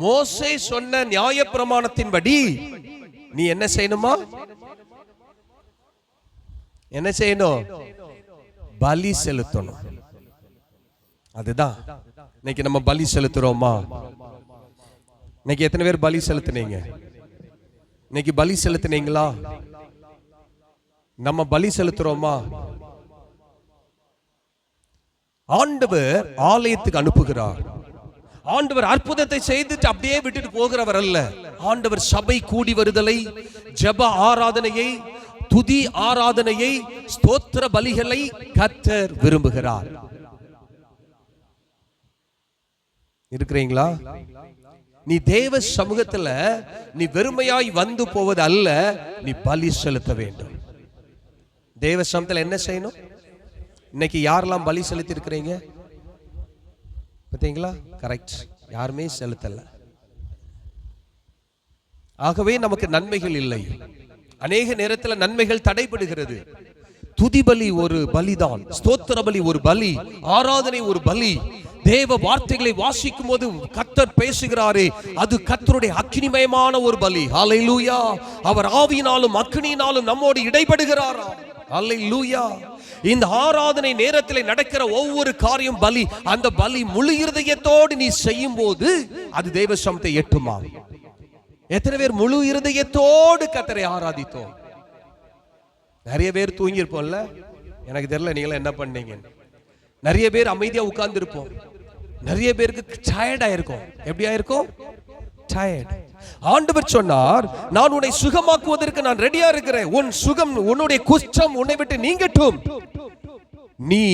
மோசே சொன்ன நியாயப்பிரமாணத்தின்படி நீ என்ன செய்யணுமா? என்ன செய்யணும்? பலி செலுத்தணும். அதுதான் இன்னைக்கு நம்ம பலி செலுத்துறோமா? இன்னைக்கு எத்தனை பேர் பலி செலுத்தினீங்க? இன்னைக்கு பலி செலுத்தினீங்களா? நம்ம பலி செலுத்துறோமா? ஆண்டவர் ஆலயத்துக்கு அனுப்புகிறார். ஆண்டவர் அற்புதத்தை செய்துட்டு அப்படியே விட்டுட்டு போகிறவர் அல்ல. ஆண்டவர் சபை கூடி வருதலை, ஜெப ஆராதனையை, துதி ஆராதனையை, ஸ்தோத்திர பலிகளை கர்த்தர் விரும்புகிறார். இருக்கிறீங்களா? நீ தேவ சமூகத்துல நீ வெறுமையாய் வந்து போவது அல்ல, நீ பலி செலுத்த வேண்டும். தேவ சமூகத்துல என்ன செய்யணும்? இன்னைக்கு யாரெல்லாம் பலி செலுத்தி இருக்கிறீங்க பார்த்தீங்களா? கரெக்ட், யாருமே செலுத்தல. ஆகவே நமக்கு நன்மைகள் இல்லை. அநேக நேரத்தில் நன்மைகள் தடைபடுகிறது. துதி பலி ஒரு பலிதான், ஸ்தோத்திர பலி ஒரு பலி, ஆராதனை ஒரு பலி. தேவ வார்த்தைகளை வாசிக்கும் போது கர்த்தர் பேசுகிறாரே, அது கர்த்தருடைய அக்கினிமயமான ஒரு பலி. ஹல்லேலூயா. அவர் ஆவியினாலும் அக்கினியினாலும் நம்மோடு இடைபடுகிறார். ஹல்லேலூயா. இந்த ஆராதனை நேரத்தில் நடக்கிற ஒவ்வொரு காரியம் பலி. அந்த பலி முழு இருதயத்தோடு நீ செய்யும் போது அது தேவ சமூகத்தை எட்டுமா? எத்தனை பேர் முழு இருதயத்தோடு கர்த்தரை ஆராதித்தோம்? நிறைய பேர் தூங்கி இருப்போம்ல, எனக்கு தெரியல நீங்களா என்ன பண்ணீங்க. நிறைய பேர் அமைதியா உட்கார்ந்து இருப்போம். நிறைய பேருக்கு டயர்ட் ஆயிருக்கும். எப்படி ஆயிருக்கும்? டயர்ட். ஆண்டவர் சொன்னார், நான் உன்னை சுகமாக்குவதற்கு நான் ரெடியா இருக்கிறேன். உன் சுகம், உன்னுடைய குஷ்டம் உன்னை விட்டு நீங்கட்டும். நீ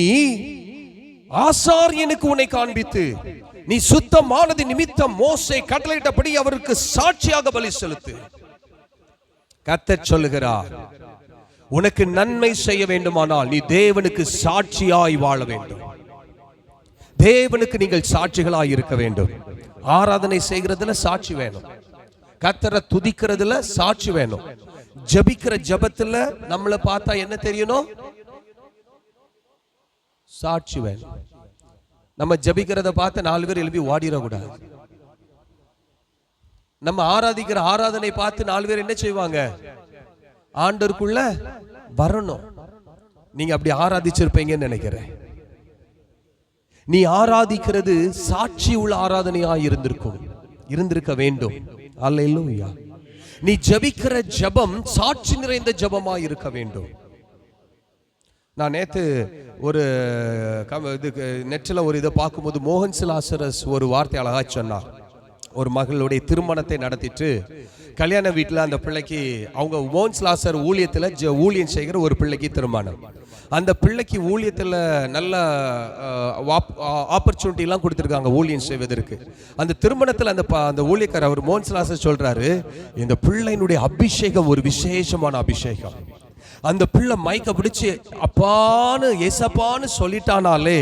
ஆசாரியனுக்கு உன்னை காண்பித்து நீ சுத்தமானது நிமித்தம் மோசே கட்டளையிட்டபடி அவருக்கு சாட்சியாக பலி செலுத்து. கர்த்தர் சொல்லுகிறார், உனக்கு நன்மை செய்ய வேண்டுமானால் நீ தேவனுக்கு சாட்சியாய் வாழ வேண்டும். தேவனுக்கு நீங்கள் சாட்சிகளாய் இருக்க வேண்டும். ஆராதனை செய்கிறதுல சாட்சி வேணும். கர்த்தரை துதிக்கிறதுல சாட்சி வேணும். ஜெபிக்கிற ஜெபத்துல நம்மளை பார்த்தா என்ன தெரியணும்? சாட்சி வேணும். நம்ம ஜெபிக்கிறத பார்த்து 4 பேர் எழுப்பி ஓடிடக்கூடாது. நம்ம ஆராதிக்கிற ஆராதனை பார்த்து 4 பேர் என்ன செய்வாங்க? ஆண்டவருக்குள்ள வரணும். நீங்க அப்படி ஆராதிச்சிருப்பீங்கன்னு நினைக்கிறேன். நீ ஆராதிக்கிறது சாட்சி உள்ள ஆராதனையா இருந்திருக்க வேண்டும். அல்லேலூயா. நீ ஜெபிக்கிற ஜெபம் சாட்சி நிறைந்த ஜெபமா இருக்க வேண்டும். நான் நேத்து ஒரு நெட்ல ஒரு இதை பார்க்கும்போது மோகன் சிலாசரஸ் ஒரு வார்த்தை அழகா சொன்னார். ஒரு மகளுடைய திருமணத்தை நடத்திட்டு கல்யாண வீட்டில் அந்த பிள்ளைக்கு, அவங்க மோகன் சிலாசர் ஊழியத்தில் ஊழியம் செய்கிற ஒரு பிள்ளைக்கு திருமணம். அந்த பிள்ளைக்கு ஊழியத்தில் நல்ல ஆப்பர்ச்சுனிட்டிலாம் கொடுத்துருக்காங்க ஊழியம் செய்வதற்கு. அந்த திருமணத்தில் அந்த ஊழியக்காரர் அவர் மோகன் சிலாசர் சொல்றாரு, இந்த பிள்ளையினுடைய அபிஷேகம் ஒரு விசேஷமான அபிஷேகம். அந்த பிள்ளை மைக்க பிடிச்சு அப்பான்னு ஏசப்பான்னு சொல்லிட்டானாலே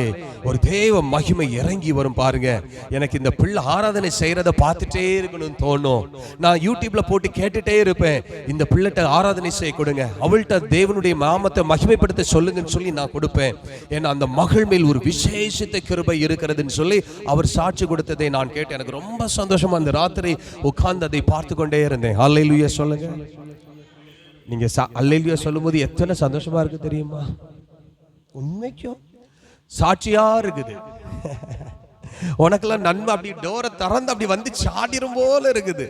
ஒரு தேவ மகிமை இறங்கி வரும் பாருங்க. எனக்கு இந்த பிள்ளை ஆராதனை செய்யறத பார்த்துட்டே இருக்கணும்னு தோணும். நான் யூடியூப்ல போட்டு கேட்டுட்டே இருப்பேன், இந்த பிள்ளைகிட்ட ஆராதனை செய்ய கொடுங்க, அவள்கிட்ட தேவனுடைய நாமத்தை மகிமைப்படுத்த சொல்லுங்கன்னு சொல்லி நான் கொடுப்பேன். ஏன்னா அந்த மகள் மேல் ஒரு விசேஷத்தை கிருபை இருக்கிறதுன்னு சொல்லி அவர் சாட்சி கொடுத்ததை நான் கேட்டேன். எனக்கு ரொம்ப சந்தோஷமா அந்த ராத்திரி உட்கார்ந்து அதை பார்த்து கொண்டே இருந்தேன். அல்லேலூயா சொல்லுங்க. நீங்க அல்லேலூயா சொல்லும்போது எத்தனை சந்தோஷமா இருக்கு தெரியுமா? உண்மைக்கும் சாட்சியா இருக்குது. உனக்கெல்லாம் நன்மை அப்படி டோரை திறந்து அப்படி வந்து சாடிரும் போல இருக்குது.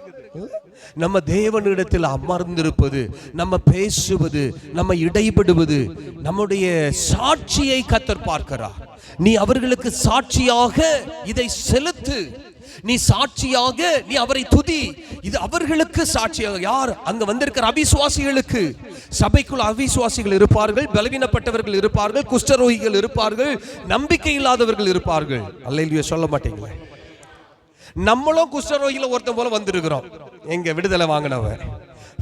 நம்ம தேவனிடத்தில் அமர்ந்திருப்பது, நம்ம பேசுவது, நம்ம இடைபடுவது, நம்முடைய சாட்சியை கர்த்தர் பார்க்கிறார். நீ அவர்களுக்கு சாட்சியாக இதை செலுத்து, நீ சாட்சியாக நீ அவரை துதி. இது அவர்களுக்கு சாட்சியாக. யார் அங்க வந்திருக்கிற அவிசுவாசிகளுக்கு. சபைக்குள் அவிசுவாசிகள் இருப்பார்கள், பலவீனப்பட்டவர்கள் இருப்பார்கள், குஷ்டரோகிகள் இருப்பார்கள், நம்பிக்கை இல்லாதவர்கள் இருப்பார்கள். அல்லேலூயா சொல்ல மாட்டீங்களே? நம்மளும் குஷ்டரோகில ஒருத்தன் போல வந்திருக்கிறோம். எங்க விடுதலை வாங்கினவன்,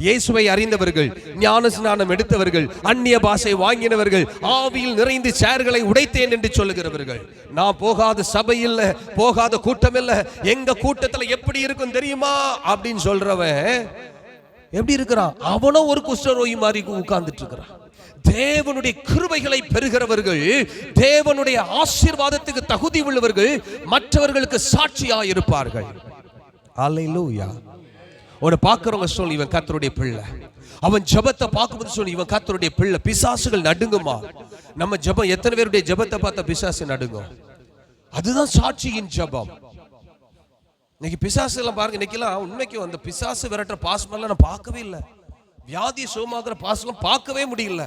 இயேசுவை அறிந்தவர்கள், ஞான ஸ்நானம் எடுத்தவர்கள், அந்நிய பாஷை வாங்கினவர்கள், ஆவியில் நிறைந்து சேர்களை உடைத்தேன் என்று சொல்லுகிறவர்கள். நான் போகாத சபை இல்ல, போகாத கூட்டம் இல்ல, எங்க கூட்டத்துல எப்படி இருக்கும் தெரியுமா அப்படின்னு சொல்றவன் எப்படி இருக்கிறான்? அவனும் ஒரு குஷ்டரோகி மாதிரி உட்கார்ந்துட்டு இருக்கிறான். தேவனுடைய கிருபைகளை பெறுகிறவர்கள், தேவனுடைய ஆசீர்வாதத்துக்கு தகுதி உள்ளவர்கள் மற்றவர்களுக்கு சாட்சியாக இருப்பார்கள். அல்லேலூயா. உன்னை பார்க்கிறவங்க சொல்லி இவன் கர்த்தருடைய பிள்ளை. அவன் ஜெபத்தை பார்க்கும்போது சொல்லி இவன் கர்த்தருடைய பிள்ளை. பிசாசுகள் நடுங்குமா? நம்ம ஜெபம், எத்தனை பேருடைய ஜெபத்தை பார்த்த பிசாசு நடுங்கும்? அதுதான் சாட்சியின் ஜெபம். இன்னைக்கு பிசாசு எல்லாம் பாருங்க, இன்னைக்கெல்லாம் உண்மைக்கு அந்த பிசாசு விரட்டுற பாசமெல்லாம் நான் பார்க்கவே இல்லை. வியாதி சுகமாக்குற பாசம் பார்க்கவே முடியல.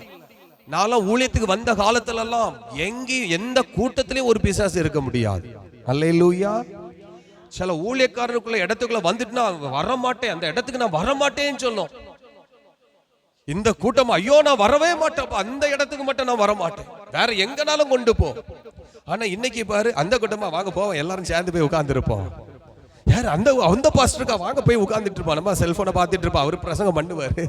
நான்லாம் ஊழியத்துக்கு வந்த காலத்துல எல்லாம் எங்கேயும் எந்த கூட்டத்திலையும் ஒரு பிசாசு இருக்க முடியாது. அல்லேலூயா. சில ஊழியக்காரருக்குள்ள இடத்துக்குள்ள வந்துட்டு நான் வரமாட்டேன், அந்த இடத்துக்கு நான் வரமாட்டேன்னு சொல்லும். இந்த கூட்டம் ஐயோ நான் வரவே மாட்டேன், அந்த இடத்துக்கு மட்டும் நான் வரமாட்டேன், வேற எங்கனாலும் கொண்டு போ. ஆனா இன்னைக்கு பாரு, அந்த கூட்டமா வாங்க போவோம், எல்லாரும் சேர்ந்து போய் உட்கார்ந்து இருப்போம். யார் அந்த பாஸ்டருக்கா வாங்க போய் உட்கார்ந்துட்டு இருப்போம். நம்ம செல்போனை பார்த்துட்டு இருப்போம், அவர் பிரசங்கம் பண்ணுவாரு,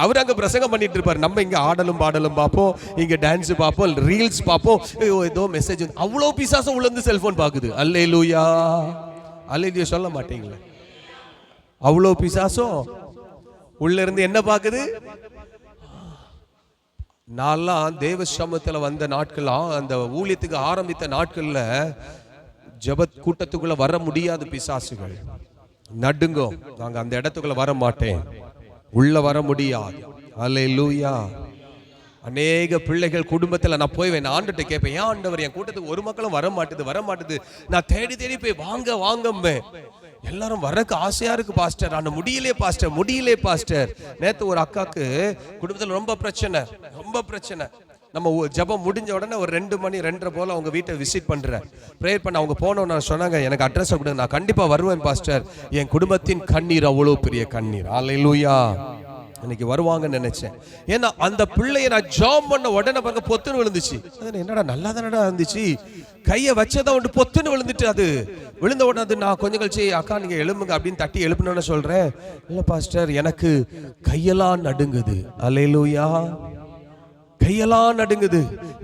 அவர் அங்க பிரசங்கம் பண்ணிட்டு இருப்பாரு. நம்ம இங்க ஆடலும் பாடலும் பார்ப்போம், இங்க டான்ஸ் பார்ப்போம், ரீல்ஸ் பார்ப்போம், ஏதோ மெசேஜ். அவ்வளவு பிசாசம் உள்ள இருந்து செல்போன் பாக்குது. அல்லேலூயா. அல்லேலூயா சொல்ல மாட்டீங்களா? அவ்வளோ பிசாசும் உள்ள இருந்து என்ன பாக்குது? நான்லாம் தேவ சமூகத்துல வந்த நாட்கள், அந்த ஊழியத்துக்கு ஆரம்பித்த நாட்கள்ல ஜெப கூட்டத்துக்குள்ள வர முடியாது. பிசாசுகள் நடுங்கோ, நாங்க அந்த இடத்துக்குள்ள வர மாட்டேன், உள்ள வர முடியாது. அல்லேலூயா. அநேக பிள்ளைகள் குடும்பத்தில் நான் போய் ஆண்டுகிட்ட கேட்பேன், ஏன் ஆண்டவர் என் கூட்டத்துக்கு ஒரு மக்களும் வர மாட்டுது. நான் தேடி தேடி போய் வாங்க எல்லாரும் வரக்கு ஆசையா இருக்கு பாஸ்டர், ஆனா முடியலே பாஸ்டர். நேத்து ஒரு அக்காக்கு குடும்பத்தில் ரொம்ப பிரச்சனை. நம்ம ஜெபம் முடிஞ்ச உடனே ஒரு 2 மணி 2:30 போல அவங்க வீட்டை விசிட் பண்றேன், ப்ரேயர் பண்ண. அவங்க போனோன்னு சொன்னாங்க, எனக்கு அட்ரஸ் கொடுங்க, நான் கண்டிப்பா வருவேன் பாஸ்டர். என் குடும்பத்தின் கண்ணீர் அவ்வளவு பெரிய கண்ணீர். அல்லேலூயா. இன்னைக்கு வருவாங்கன்னு நினைச்சேன். ஏன்னா அந்த பிள்ளைய நான் ஜாம் பண்ண உடனே பாருங்க பொத்துன்னு விழுந்துச்சு. என்னடா நல்லா தானடா இருந்துச்சு, கையை வச்சதான் ஒன்று பொத்துன்னு விழுந்துட்டு, அது விழுந்த உடனே அது நான் கொஞ்சம் கழிச்சு அக்கா நீங்க எழுப்புங்க அப்படின்னு தட்டி எழுப்புனோன்னு சொல்றேன். இல்ல பாஸ்டர் எனக்கு கையெல்லாம் நடுங்குது. அல்லேலூயா. கையெல்லாம் நடுங்குது.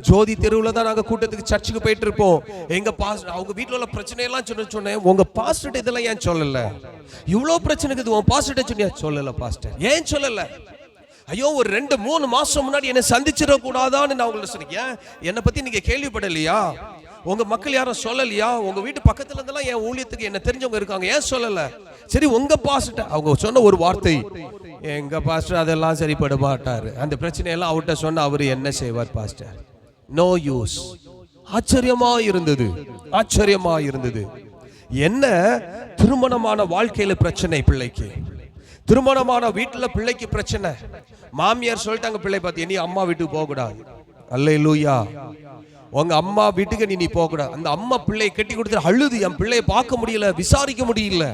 ஜோதி தெருவில் தான் நாங்கள் கூட்டத்துக்கு சர்ச்சுக்கு போயிட்டு இருப்போம். எங்க பாஸ்டர் அவங்க வீட்டில் உள்ள பிரச்சனையெல்லாம் சொன்னேன். உங்க பாஸ்டர் இதெல்லாம் ஏன் சொல்லல? இவ்வளோ பிரச்சனை இருக்குது, உன் பாஸ்டர் சொன்னியா? சொல்லல பாஸ்டர். ஏன் சொல்லல? ஐயோ ஒரு 2-3 மாசம் முன்னாடி என்னை சந்திச்சிட கூடாதான்னு நான் உங்களை சொன்னேன். என்னை பத்தி நீங்க கேள்விப்படலையா? உங்க மக்கள் யாரும் சொல்லலையா? உங்க வீட்டு பக்கத்துல இருந்தெல்லாம் என் ஊழியத்துக்கு என்ன தெரிஞ்சவங்க இருக்காங்க, ஏன் சொல்லல? சரி உங்க பாஸ்டர், அவங்க சொன்ன ஒரு வார்த்தை, எங்க பாஸ்டர் அதெல்லாம் சரிப்பட மாட்டாரு, அந்த பிரச்சனையெல்லாம் அவர்கிட்ட சொன்ன அவரு என்ன செய்வார் பாஸ்டர்? No use. ஆச்சரியமா இருந்தது. என்ன திருமணமான வாழ்க்கையில பிரச்சனை, பிள்ளைக்கு திருமணமான வீட்டுல பிள்ளைக்கு பிரச்சனை. மாமியார் சொல்லிட்டாங்க பிள்ளை பார்த்து, நீ அம்மா வீட்டுக்கு போக கூடாது. அல்லேலூயா. உங்க அம்மா வீட்டுக்கு நீ போக கூடாது. அந்த அம்மா பிள்ளையை கட்டி கொடுத்து அழுது, என் பிள்ளையை பார்க்க முடியல, விசாரிக்க முடியல.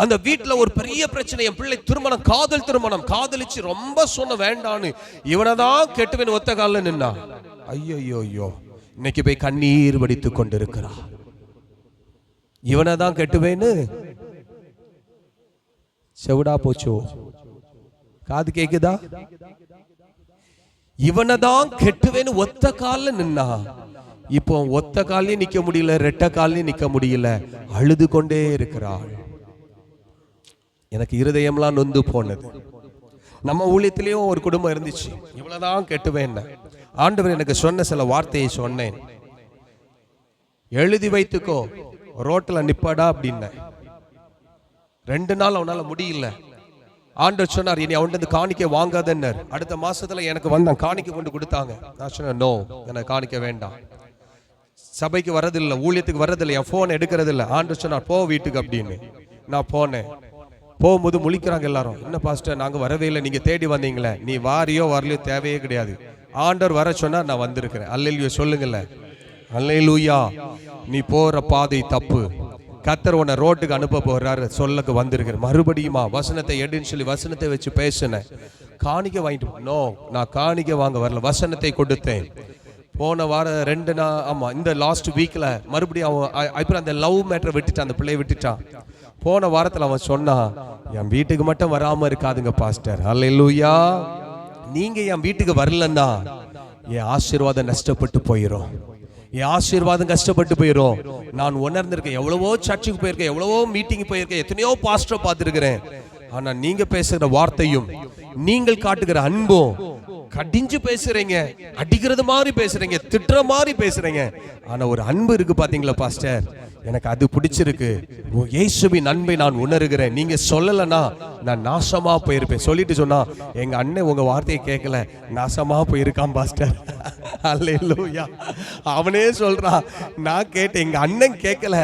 அந்த வீட்டுல ஒரு பெரிய பிரச்சனை, என் பிள்ளை திருமணம், காதல் திருமணம், காதலிச்சு ரொம்ப சொன்ன வேண்டான்னு இவனதான் கெட்டுவேன் ஒத்த காலில் நின்னா. ஐயோ இன்னைக்கு போய் கண்ணீர் வடித்து கொண்டிருக்கிறா. இவனதான் கெட்டுவேன்னு செவிடா போச்சோ? காது கேக்குதா? இவனை தான் கெட்டுவேன்னு ஒத்த கால்ல நின்னா, இப்போ ஒத்த காலையும் நிக்க முடியல, ரெட்ட காலையும் நிக்க முடியல, அழுது கொண்டே இருக்கிறாள். எனக்கு இருதயம்லாம் நொந்து போனது. நம்ம ஊழியத்திலேயும் ஒரு குடும்பம் இருந்துச்சு, இவ்வளவுதான் கெட்டுவேன். ஆண்டவர் எனக்கு சொன்ன சில வார்த்தையை சொன்னேன். எழுதி வைத்துக்கோ, ரோட்டில் நிப்பாடா அப்படின்ன. 2 நாள் அவனால முடியல. ஆண்டவர் சொன்னார், இனி அவன் காணிக்க வாங்காதன்னர். அடுத்த மாசத்துல எனக்கு வந்தான், காணிக்க கொண்டு கொடுத்தாங்க. நான் சொன்னேன், நோ, எனக்கு காணிக்க வேண்டாம். சபைக்கு வரதில்லை, ஊழியத்துக்கு வரதில்லை, என் போன் எடுக்கிறதில்லை. ஆண்டவர் சொன்னார், போ வீட்டுக்கு அப்படின்னு. நான் போனேன். போகும்போது முழிக்கிறாங்க எல்லாரும், என்ன பாஸ்டர் நாங்க வரவே இல்லை, நீங்க தேடி வந்தீங்களே. நீ வாரியோ வரலையோ தேவையே கிடையாது. ஆண்டவர் வர சொன்னார், நான் வந்திருக்கிறேன். அல்லேலூயா சொல்லுங்கல்ல. அல்லேலூயா. நீ போற பாதை தப்பு, கர்த்தர் உன்னை ரோட்டுக்கு அனுப்ப போறாரு, சொல்லக்கு வந்திருக்கிற. மறுபடியுமா வசனத்தை எடுன்னு சொல்லி வசனத்தை வச்சு பேசினேன். காணிக்க வாங்கிட்டு, நோ, நான் காணிக்க வாங்க வரல, வசனத்தை கொடுத்தேன். போன வாரம் 2 நாள், ஆமா, இந்த லாஸ்ட் வீக்ல மறுபடியும் அவன் அப்புறம் அந்த லவ் மேட்டரை விட்டுட்டான், அந்த பிள்ளையை விட்டுட்டான். போன வாரத்தில் அவன் சொன்னான், என் வீட்டுக்கு மட்டும் வராம இருக்காதுங்க பாஸ்டர். அல்லேலூயா. நீங்க என் வீட்டுக்கு வரலன்னா என் ஆசீர்வாதம் நஷ்டப்பட்டு போயிடும், என் ஆசீர்வாதம் கஷ்டப்பட்டு போயிடும். நான் உணர்ந்திருக்கேன், எவ்வளவோ சர்ச்சுக்கு போயிருக்கேன், எவ்வளவோ மீட்டிங் போயிருக்கேன், எத்தனையோ பாஸ்டரை பார்த்துருக்கிறேன். ஆனா நீங்க பேசுகிற வார்த்தையும் நீங்கள் காட்டுகிற அன்பும் கடிஞ்சு பேசுறீங்க, அடிக்கிறது மாதிரி பேசுறீங்க, திட்டுற மாதிரி பேசுறீங்க. ஆனா ஒரு அன்பு இருக்கு பாத்தீங்களா பாஸ்டர், எனக்கு அது பிடிச்சிருக்கு. இயேசுவின் அன்பை நான் உணர்கிறேன். நீங்க சொல்லலன்னா நான் நாசமா போயிருப்பேன். சொல்லிட்டு சொன்னா, எங்க அண்ணன் உங்க வார்த்தையை கேட்கல, நாசமா போயிருக்கான் பாஸ்டர். அல்லேலூயா. அவனே சொல்றான், நான் கேட்டேன், எங்க அண்ணன் கேட்கல,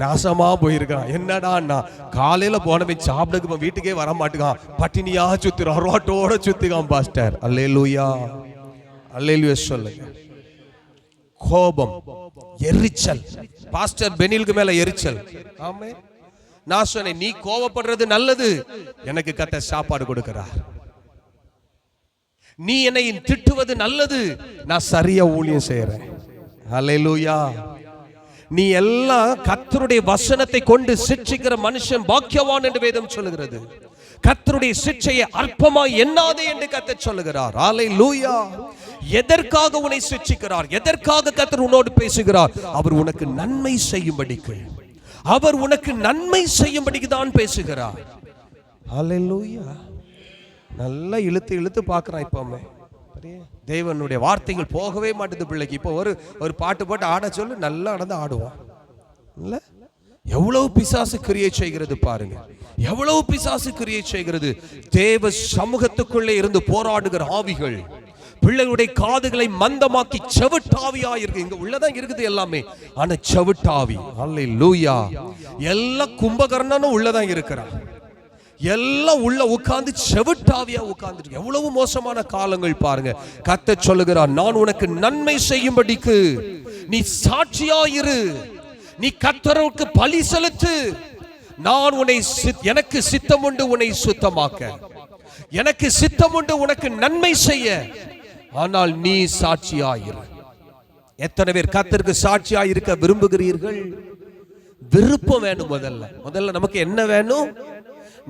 நாசமா போயிருக்கான். என்னடா அண்ணா, காலையில போனவன் சாப்பிடுக்கு வீட்டுக்கே வர மாட்டேங்கான், பட்டினியா சுத்துறான், ரோட்டோட சுத்துக்கான் பாஸ்டர். அல்லேலூயா. அல்லேலூயா சொல்லுங்க. கோபம், எரிச்சல், பாஸ்டர் பெனிலுக்கு மேல எரிச்சல். ஆமே. நான் சொன்னேன், நீ கோபப்படுறது நல்லது, எனக்கு கர்த்தர் சாப்பாடு கொடுக்கிறார். நீ என்னை திட்டுவது நல்லது, நான் சரியா ஊழியம் செய்யறேன். அல்லேலூயா. நீ எல்லாம் கர்த்தருடைய வசனத்தை கொண்டு சிட்சிக்கிற மனுஷன் பாக்கியவான் என்று வேதம் சொல்லுகிறது. கர்த்தருடைய சிட்சையை அற்பமாய் எண்ணாதே என்று கர்த்தர் சொல்லுகிறார். அல்லேலூயா. எதற்காக உன்னை சிட்சிக்கிறார்? எதற்காக கர்த்தர் உன்னோடு பேசுகிறார்? அவர் உனக்கு நன்மை செய்யும்படிக்கு, அவர் உனக்கு நன்மை செய்யும்படிக்கு தான் பேசுகிறார். அல்லேலூயா. நல்லா இழுத்து இழுத்து பார்க்கறான். இப்போமே தேவனுடைய வார்த்தைகள் போகவே மாட்டேது பிள்ளைக்கு. இப்போ ஒரு பாட்டு போட்டு ஆட சொல்லு, நல்லா நடந்து ஆடுவான். இல்ல, எவ்வளவு பிசாசு கிரியை செய்கிறது பாருங்க, எவ்வளவு பிசாசு கிரியை செய்கிறது. தேவ சமூகத்துக்குள்ளே இருந்து போராடுகிற ஆவிகள் பிள்ளைகளுடைய காதுகளை மந்தமாக்கி செவிட்டாவியா இருக்கு. இங்க உள்ளதான் இருக்குது எல்லாமே, ஆனா செவிட்டாவி. அல்லேலூயா. எல்லா கும்பகர்ணனும் உள்ளதான் இருக்கிறான், எல்லாம் உள்ள உட்கார்ந்து செவிட்டாவியா உட்கார்ந்து. எவ்வளவு மோசமான காலங்கள் பாருங்க. கர்த்தர் சொல்லுகிறார், நான் உனக்கு நன்மை செய்யும்படிக்கு நீ சாட்சியாயிரு, நீ கர்த்தருக்கு பலி செலுத்து. நான் உன்னை, எனக்கு சித்தம் உண்டு உன்னை சுத்தமாக்க, எனக்கு சித்தம் உண்டு உனக்கு நன்மை செய்ய, ஆனால் நீ சாட்சியாயிரு. எத்தனை பேர் கர்த்தருக்கு சாட்சியாயிருக்க விரும்புகிறீர்கள்? விருப்பம் வேணும். முதல்ல நமக்கு என்ன வேணும்?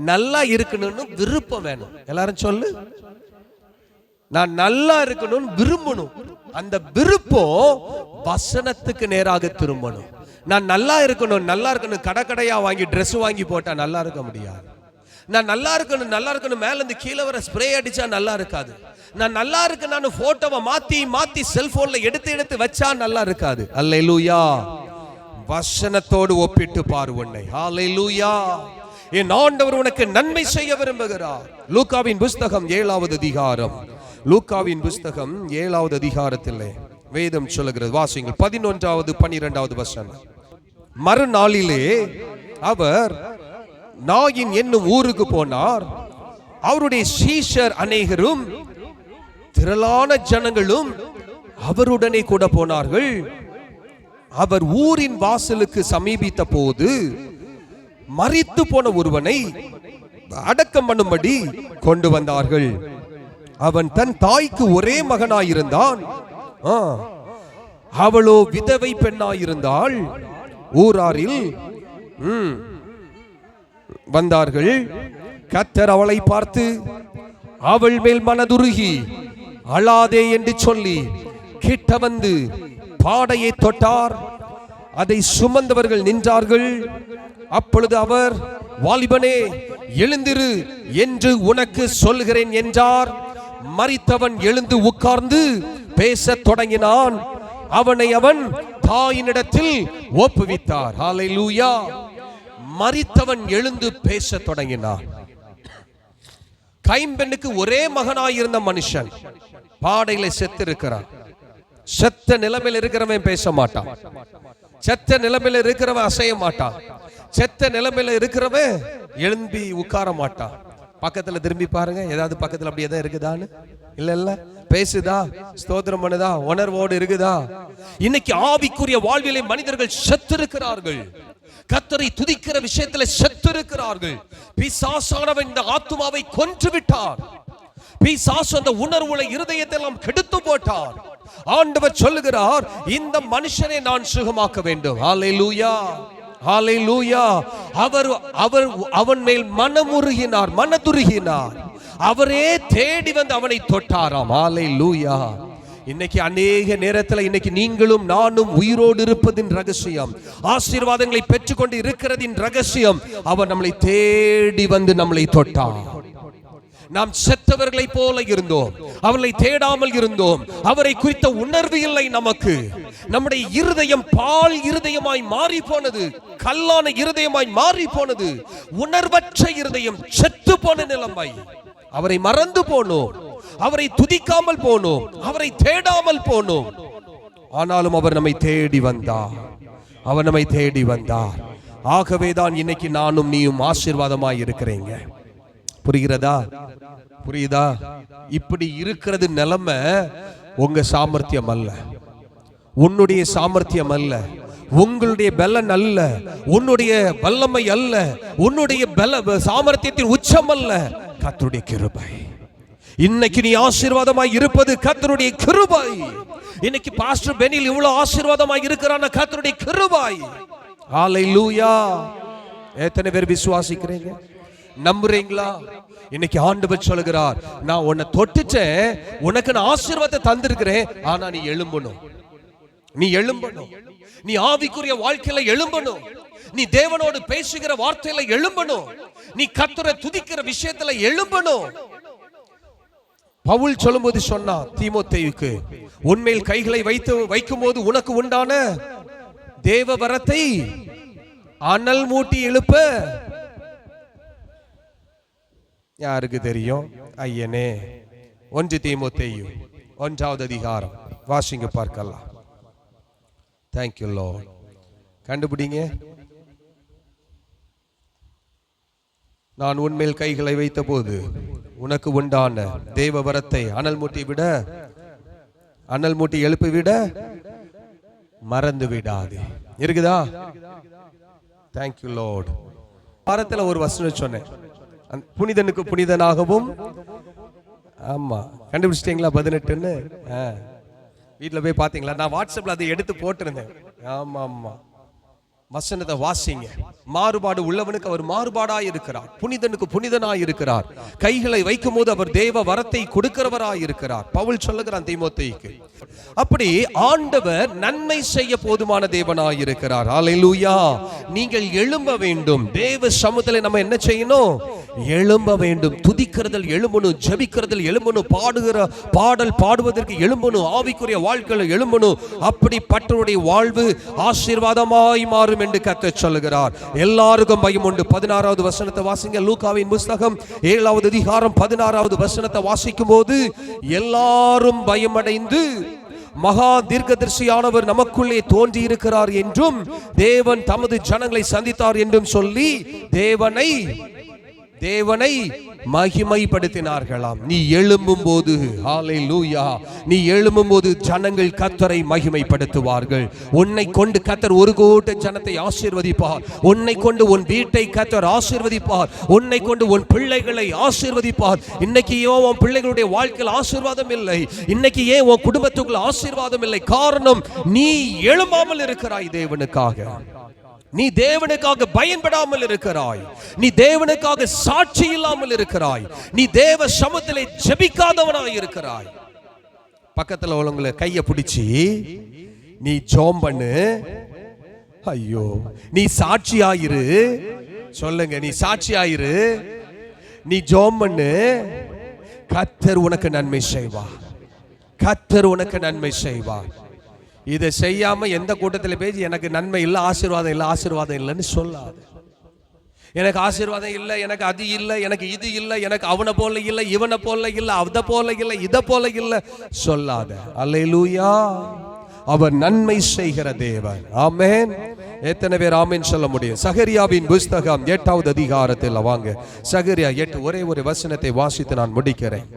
நல்லா இருக்கணும்னு விருப்பம் வேணும். எல்லாரும் சொல்லு, நான் நல்லா இருக்கணும்னு விரும்பணும். அந்த விருப்பம் வசனத்துக்கு நேராக திரும்பணும். நான் நல்லா இருக்கணும், நல்லா இருக்கணும், கடையா வாங்கி ட்ரெஸ் வாங்கி போட்டா நல்லா இருக்க முடியாது. நான் நல்லா இருக்கணும் மேல இருந்து கீழே வர ஸ்ப்ரே அடிச்சா நல்லா இருக்காது. நான் நல்லா இருக்கு, நான் போட்டோவை மாத்தி செல்போன்ல எடுத்து வச்சா நல்லா இருக்காது. அல்லேலூயா. வசனத்தோடு ஒப்பிட்டு பாரு உன்னை. அல்லேலூயா. என் ஆண்டவர் உனக்கு நன்மை செய்ய விரும்புகிறார். லூக்காவின் புஸ்தகம் 7வது அதிகாரம், லூக்காவின் புஸ்தகம் 7வது அதிகாரத்திலே வேதம் சொல்லுகிறது. வாசிங்கள் 11வது 12வது வசனம். மறுநாளிலே அவர் நாயின் என்னும் ஊருக்கு போனார். அவருடைய சீஷர் அநேகரும் திரளான ஜனங்களும் அவருடனே கூட போனார்கள். அவர் ஊரின் வாசலுக்கு சமீபித்த போது மரித்து போன ஒருவனை அடக்கம் பண்ணும்படி கொண்டு வந்தார்கள். அவன் தன் தாய்க்கு ஒரே மகனாயிருந்தான், அவளோ விதவை பெண்ணாயிருந்தாள். ஊராரில் வந்தார்கள். கர்த்தர் அவளை பார்த்து அவள் மேல் மனதுருகி அழாதே என்று சொல்லி கிட்ட வந்து பாடையை தொட்டார். அதை சுமந்தவர்கள் நின்றார்கள். அப்பொழுது அவர், வாலிபனே எழுந்திரு என்று உனக்கு சொல்கிறேன் என்றார். மரித்தவன் எழுந்து உட்கார்ந்து பேசத் தொடங்கினான். அவனை அவன் தாயினிடத்தில் ஒப்புவித்தார். ஹல்லேலூயா. மரித்தவன் எழுந்து பேசத் தொடங்கினான். கைம்பெண்ணுக்கு ஒரே மகனாயிருந்த மனுஷன் பாடையில செத்து இருக்கிறான். செத்த நிலைமையில் இருக்கிறவன் பேச மாட்டான். செத்த நிலைமையில இருக்கிறவன் அசைய மாட்டான். செத்த நிலைமையில இருக்கிறவன் எழும்பி உட்கார மாட்டான். பக்கத்துல திரும்பி பாருங்க, ஏதாவது பக்கத்துல அப்படியே தான் இருக்குதான்னு. இல்ல பேசுதா, ஸ்தோத்திரம் பண்ணுதா, உணர்வோடு இருக்குதா? இன்னைக்கு ஆவிக்குரிய வாழ்விலே மனிதர்கள் செத்திருக்கிறார்கள். கர்த்தரை துதிக்கிற விஷயத்துல செத்திருக்கிறார்கள். பிசாசானவன் இந்த ஆத்துமாவை கொன்று விட்டார். பிசாசு அந்த உணர்வுகளை இருதயத்தை எல்லாம் கெடுத்து போட்டார். ஆண்டவர் சொல்லுகிறார், இந்த மனுஷனை நான் சுகமாக்க வேண்டும். ஹல்லேலூயா, ஹல்லேலூயா. அவர் அவன் மேல் மனமுருகினார், மனதுருகினார். அவரே தேடி வந்து அவனை தொட்டாராம். ஹல்லேலூயா. இன்னைக்கு அநேக நேரத்தில் இன்னைக்கு நீங்களும் நானும் உயிரோடு இருப்பதின் ரகசியம், ஆசீர்வாதங்களை பெற்றுக்கொண்டு இருக்கிறதின் ரகசியம், அவர் நம்மளை தேடி வந்து நம்மளை தொட்டார். நாம் செத்தவர்களை போல இருந்தோம், அவர்களை தேடாமல் இருந்தோம். அவரை குறித்த உணர்வு இல்லை நமக்கு. நம்முடைய இருதயம் பால் இருதயமாய் மாறி போனது, கல்லான இருதயமாய் மாறி போனது. உணர்வற்ற இருதயம், செத்து போன நிலைமை. அவரை மறந்து போனோம், அவரை துதிக்காமல் போனோம், அவரை தேடாமல் போனோம். ஆனாலும் அவர் நம்மை தேடி வந்தார். அவர் நம்மை தேடி வந்தார். ஆகவேதான் இன்னைக்கு நானும் நீயும் ஆசீர்வாதமாய் இருக்கிறீங்க. புரிகிறதா? புரியுதா? இப்படி இருக்கிறது நிலைமை உங்க சாமர்த்தியம் அல்ல, உன்னுடைய சாமர்த்தியம் அல்ல, உங்களுடைய பலன் அல்ல, உன்னுடைய வல்லமை அல்ல, உன்னுடைய சாமர்த்தியத்தின் உச்சம் அல்ல, கர்த்தருடைய கிருபை. இன்னைக்கு நீ ஆசீர்வாதமாய் இருப்பது கர்த்தருடைய கிருபை. இன்னைக்கு பாஸ்டர் பெனில் இவ்வளவு ஆசீர்வாதமாய் இருக்கிறான கர்த்தருடைய கிருபை. ஹல்லேலூயா. எத்தனை பேர் விசுவாசிக்கிறீங்க, நம்புறீங்களா? இன்னைக்கு ஆண்டவர் சொல்லுகிறார், நான் உன்னை தொட்டுச்சேன், உனக்கு நான் ஆசீர்வாதத்தை தந்திருக்கிறேன். ஆனா நீ எழும்பணும், நீ எழும்பணும், நீ ஆவிக்குரிய வாழ்க்கையில எழும்பணும், நீ தேவனோடு பேசுகிற வார்த்தையில எழும்பணும், நீ கர்த்தரை துதிக்கிற விஷயத்துல எழும்பணும். பவுல் சொல்லும்போது சொன்னா தீமோத்தேயுக்கு, உன்மேல் கைகளை வைக்கும் போது உனக்கு உண்டான தேவ வரத்தை அனல் மூட்டி எழுப்ப யாருக்கு தெரியும்? ஐயனே. 1 தீமோத்தேயு 1வது அதிகாரம் வாசிங்க பார்க்கலாம். Thank you Lord. கண்டுபிடிங்க. நான் உன்மேல் கைகளை வைத்த போது உனக்கு உண்டான தேவ வரத்தை அனல் மூட்டி எழுப்பி விட மறந்து விடாது. இருக்குதா? Thank you Lord. வாரத்தில் ஒரு வசனம் சொன்னேன், புனிதனுக்கு புனிதனாகவும். ஆமா, கண்டுபிடிச்சிட்டீங்களா? 18ன்னு வீட்டில் போய் பார்த்தீங்களா? நான் வாட்ஸ்அப்ல அதை எடுத்து போட்டிருந்தேன். ஆமா ஆமா, வசனத்தை வாசிங்க. மாறுபாடு உள்ளவனுக்கு அவர் மாறுபாடாய் இருக்கிறார், புனிதனுக்கு புனிதனாய் இருக்கிறார். கைகளை வைக்கும் போது அவர் தேவ வரத்தை கொடுக்கிறவராய் இருக்கிறார். பவுல் சொல்லுகிறான் தீமோத்தேயுக்கு. அப்படி ஆண்டவர் நன்மை செய்ய போதுமான தேவனாய் இருக்கிறார். ஹல்லேலூயா. நீங்கள் எழும்ப வேண்டும். தேவ சமூகத்திலே நம்ம என்ன செய்யணும்? எழும்ப வேண்டும். துதிக்கிறதில் எழும்பணும், ஜெபிக்கிறதில் எழும்பணும், பாடல் பாடுவதற்கு எழும்பணும், ஆவிக்குரிய வாழ்க்கையில் எழும்பணும். அப்படிப்பட்டவருடைய வாழ்வு ஆசீர்வாதமாய் மாறும் என்று கர்த்தர் சொல்லுகிறார். எல்லாருக்கும் பயம் உண்டு. 16வது வசனத்தை வாசிங்க. லூக்காவின் புத்தகம் 7வது அதிகாரம் 16வது வசனத்தை வாசிக்கும் போது, எல்லாரும் பயமடைந்து மகா தீர்க்கதரிசியானவர் நமக்குள்ளே தோன்றி இருக்கிறார் என்றும் தேவன் தமது ஜனங்களை சந்தித்தார் என்றும் சொல்லி தேவனை மகிமைப்படுத்தினார்களாம். நீ எழும்பும் போது, ஹல்லேலூயா, நீ எழும்பும் போது ஜனங்கள் கர்த்தரை மகிமைப்படுத்துவார்கள். உன்னை கொண்டு கர்த்தர் ஒரு கோடி ஜனத்தை ஆசீர்வதிப்பார். உன்னை கொண்டு உன் வீட்டை கர்த்தர் ஆசீர்வதிப்பார். உன்னை கொண்டு உன் பிள்ளைகளை ஆசீர்வதிப்பார். இன்னைக்கு ஏன் உன் பிள்ளைகளுடைய வாழ்க்கையில் ஆசீர்வாதம் இல்லை? இன்னைக்கு ஏன் உன் குடும்பத்துக்குள்ள ஆசீர்வாதம் இல்லை? காரணம், நீ எழும்பாமல் இருக்கிறாய் தேவனுக்காக. நீ தேவனுக்காக பயன்படாமல் இருக்கிறாய். நீ தேவனுக்காக சாட்சி இல்லாமல் இருக்கிறாய். நீ தேவ சமூகத்திலே ஜெபிக்காதவனாய் இருக்கிறாய். பக்கத்துல உள்ளவங்களை கைய பிடிச்சி நீ ஜெபம் பண்ணு, ஐயோ நீ சாட்சியாயிரு, சொல்லுங்க நீ சாட்சியாயிரு, நீ ஜெபம் பண்ணு, கர்த்தர் உனக்கு நன்மை செய்வார், கர்த்தர் உனக்கு நன்மை செய்வார். இதை செய்யாம எந்த கூட்டத்தில் பேசி எனக்கு நன்மை இல்லை, ஆசீர்வாதம் இல்லை, ஆசீர்வாதம் இல்லைன்னு சொல்லாது. எனக்கு ஆசீர்வாதம் இல்லை, எனக்கு அது இல்லை, எனக்கு இது இல்லை, எனக்கு அவனை போல இல்லை, இவனை போல இல்லை, அத போல இல்லை, இத போல இல்லை சொல்லாத. அல்லேலூயா. அவர் நன்மை செய்கிற தேவன். ஆமென். எத்தனை பேர் ஆமென் சொல்ல முடியும்? சகரியாவின் புஸ்தகம் 8வது அதிகாரத்தில் வாங்க. சகரியா 8 ஒரே ஒரு வசனத்தை வாசித்து நான் முடிக்கிறேன்.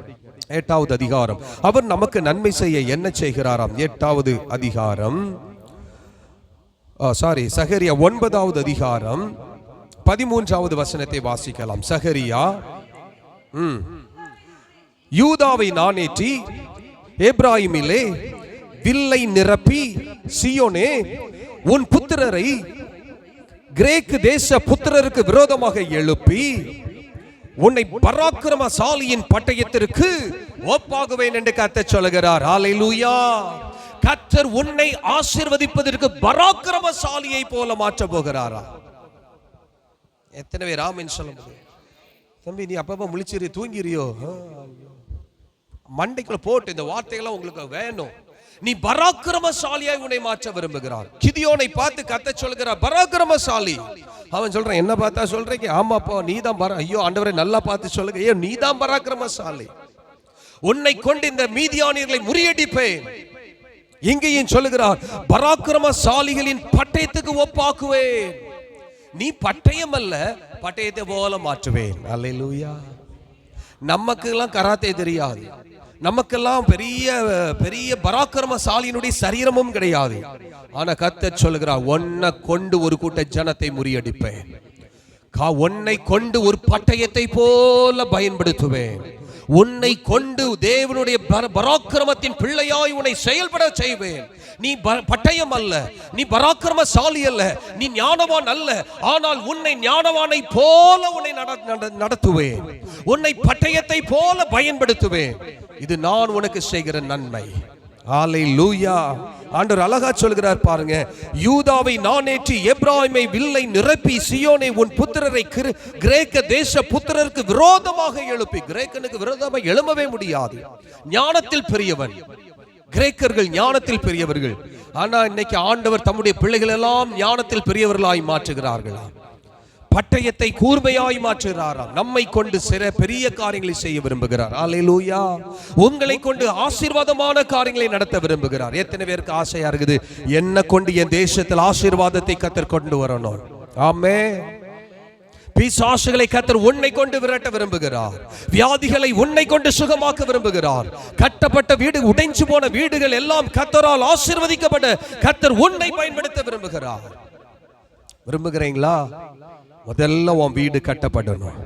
8வது அதிகாரம். அவர் நமக்கு நன்மை செய்ய என்ன செய்கிறாராம்? 8வது அதிகாரம், சகரியா 9வது அதிகாரம் 13வது வசனத்தை வாசிக்கலாம். சகரியா, யூதாவை நாணேற்றி எப்ராயிமிலே வில்லை நிரப்பி சீயோனே உன் புத்திரரை கிரேக்கு தேச புத்திரருக்கு விரோதமாக எழுப்பி உன்னை பராக்கிரமசாலியின் பட்டயத்திற்கு ஒப்பாகுவேன் என்று கர்த்தர் சொல்கிறார். ஹல்லேலூயா. கர்த்தர் உன்னை ஆசீர்வதிப்பதற்கு பராக்கிரமசாலியை போல மாற்ற போகிறாரா? எத்தனை பேர் ஆமென் சொல்ல முடியும்? தம்பி நீ அப்பப்ப முழிச்சிரு, தூங்கிறியோ? மண்டைக்குள்ள போட்டு இந்த வார்த்தைகள்லாம் உங்களுக்கு வேணும். நீ பராக்கிரமசாலியாய் உன்னை மாற்ற விரும்புகிறார். கிதியோனை பார்த்து கர்த்தர் சொல்கிறார் பராக்கிரமசாலி. அவன் சொல்றான், என்ன பார்த்தா சொல்றீங்க? ஆமாப்பா நீதான் ஐயோ ஆண்டவரே நல்லா பார்த்து சொல்லுங்க. ஏன் நீதான் பராக்கிரமசாலி, உன்னை கொண்டு இந்த மீதியானியர்களை முறியடிப்பேன். இங்கேயும் சொல்லுகிறார் பராக்கிரமசாலிகளின் பட்டயத்துக்கு ஒப்பாக்குவேன். நீ பட்டயம் அல்ல, பட்டயத்தை போல மாற்றுவேன். அல்லேலூயா. நமக்கெல்லாம் கராத்தே தெரியாது, நமக்கெல்லாம் பெரிய பெரிய பராக்கிரமசாலியினுடைய சரீரமும் கிடையாது. ஆனா கர்த்தர் சொல்லுகிறார் உன்னை கொண்டு ஒரு கூட்ட ஜனத்தை முறியடிப்பேன், உன்னை கொண்டு ஒரு பட்டயத்தை போல பயன்படுத்துவேன், உன்னை கொண்டு தேவனுடைய பராக்கிரமத்தின் பிள்ளையாய் உன்னை செயல்பட செய்வேன். நீ பட்டயம் அல்ல, நீ பராக்கிரமசாலி அல்ல, நீ ஞானவான் அல்ல, ஆனால் உன்னை ஞானவானை போல உன்னை நடத்துவேன், உன்னை பட்டயத்தை போல பயன்படுத்துவேன். இது நான் உனக்கு செய்கிற நன்மை. ஹல்லேலூயா. ஆண்டவர் அழகா சொல்கிறார் பாருங்க. யூதாவை நாணேற்றி எப்ராயிமை வில்லை நிரப்பி சீயோனை உன் புத்திரரை கிரேக்க தேச புத்திரருக்கு விரோதமாக எழுப்பி. கிரேக்கனுக்கு விரோதமாக எழும்பவே முடியாது. ஞானத்தில் பெரியவன், கிரேக்கர்கள் ஞானத்தில் பெரியவர்கள். ஆனா இன்னைக்கு ஆண்டவர் தம்முடைய பிள்ளைகள் எல்லாம் ஞானத்தில் பெரியவர்களாய் மாற்றுகிறார்களா? பட்டயத்தை கூர்மையாய் மாற்றுகிறாராம். நம்மை கொண்டு சில பெரிய காரியங்களை செய்ய விரும்புகிறார். அல்லேலூயா. உங்களை கொண்டு ஆசீர்வாதமான காரியங்களை நடத்த விரும்புகிறார். எத்தனை பேருக்கு ஆசையா இருக்குது, என்ன கொண்டு என் தேசத்தில் ஆசீர்வாதத்தை கர்த்தர் கொண்டு வரணும்? ஆமென். பிசாசுகளை கர்த்தர் உன்னை கொண்டு விரட்ட விரும்புகிறார். வியாதிகளை உன்னை கொண்டு சுகமாக்க விரும்புகிறார். கட்டப்பட்ட வீடு, உடைஞ்சு போன வீடுகள் எல்லாம் கர்த்தரால் ஆசீர்வதிக்கப்பட்ட கர்த்தர் உன்னை பயன்படுத்த விரும்புகிறார். விரும்புகிறீங்களா? முதல்ல உன் வீடு கட்டப்படணும்,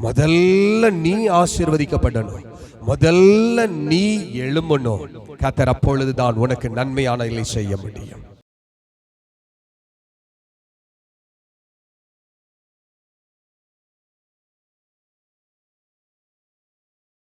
முதல்ல நீ ஆசீர்வதிக்கப்படணும், முதல்ல நீ எழும்பணும். கர்த்தர் அப்பொழுதுதான் உனக்கு நன்மையானதை செய்ய முடியும்.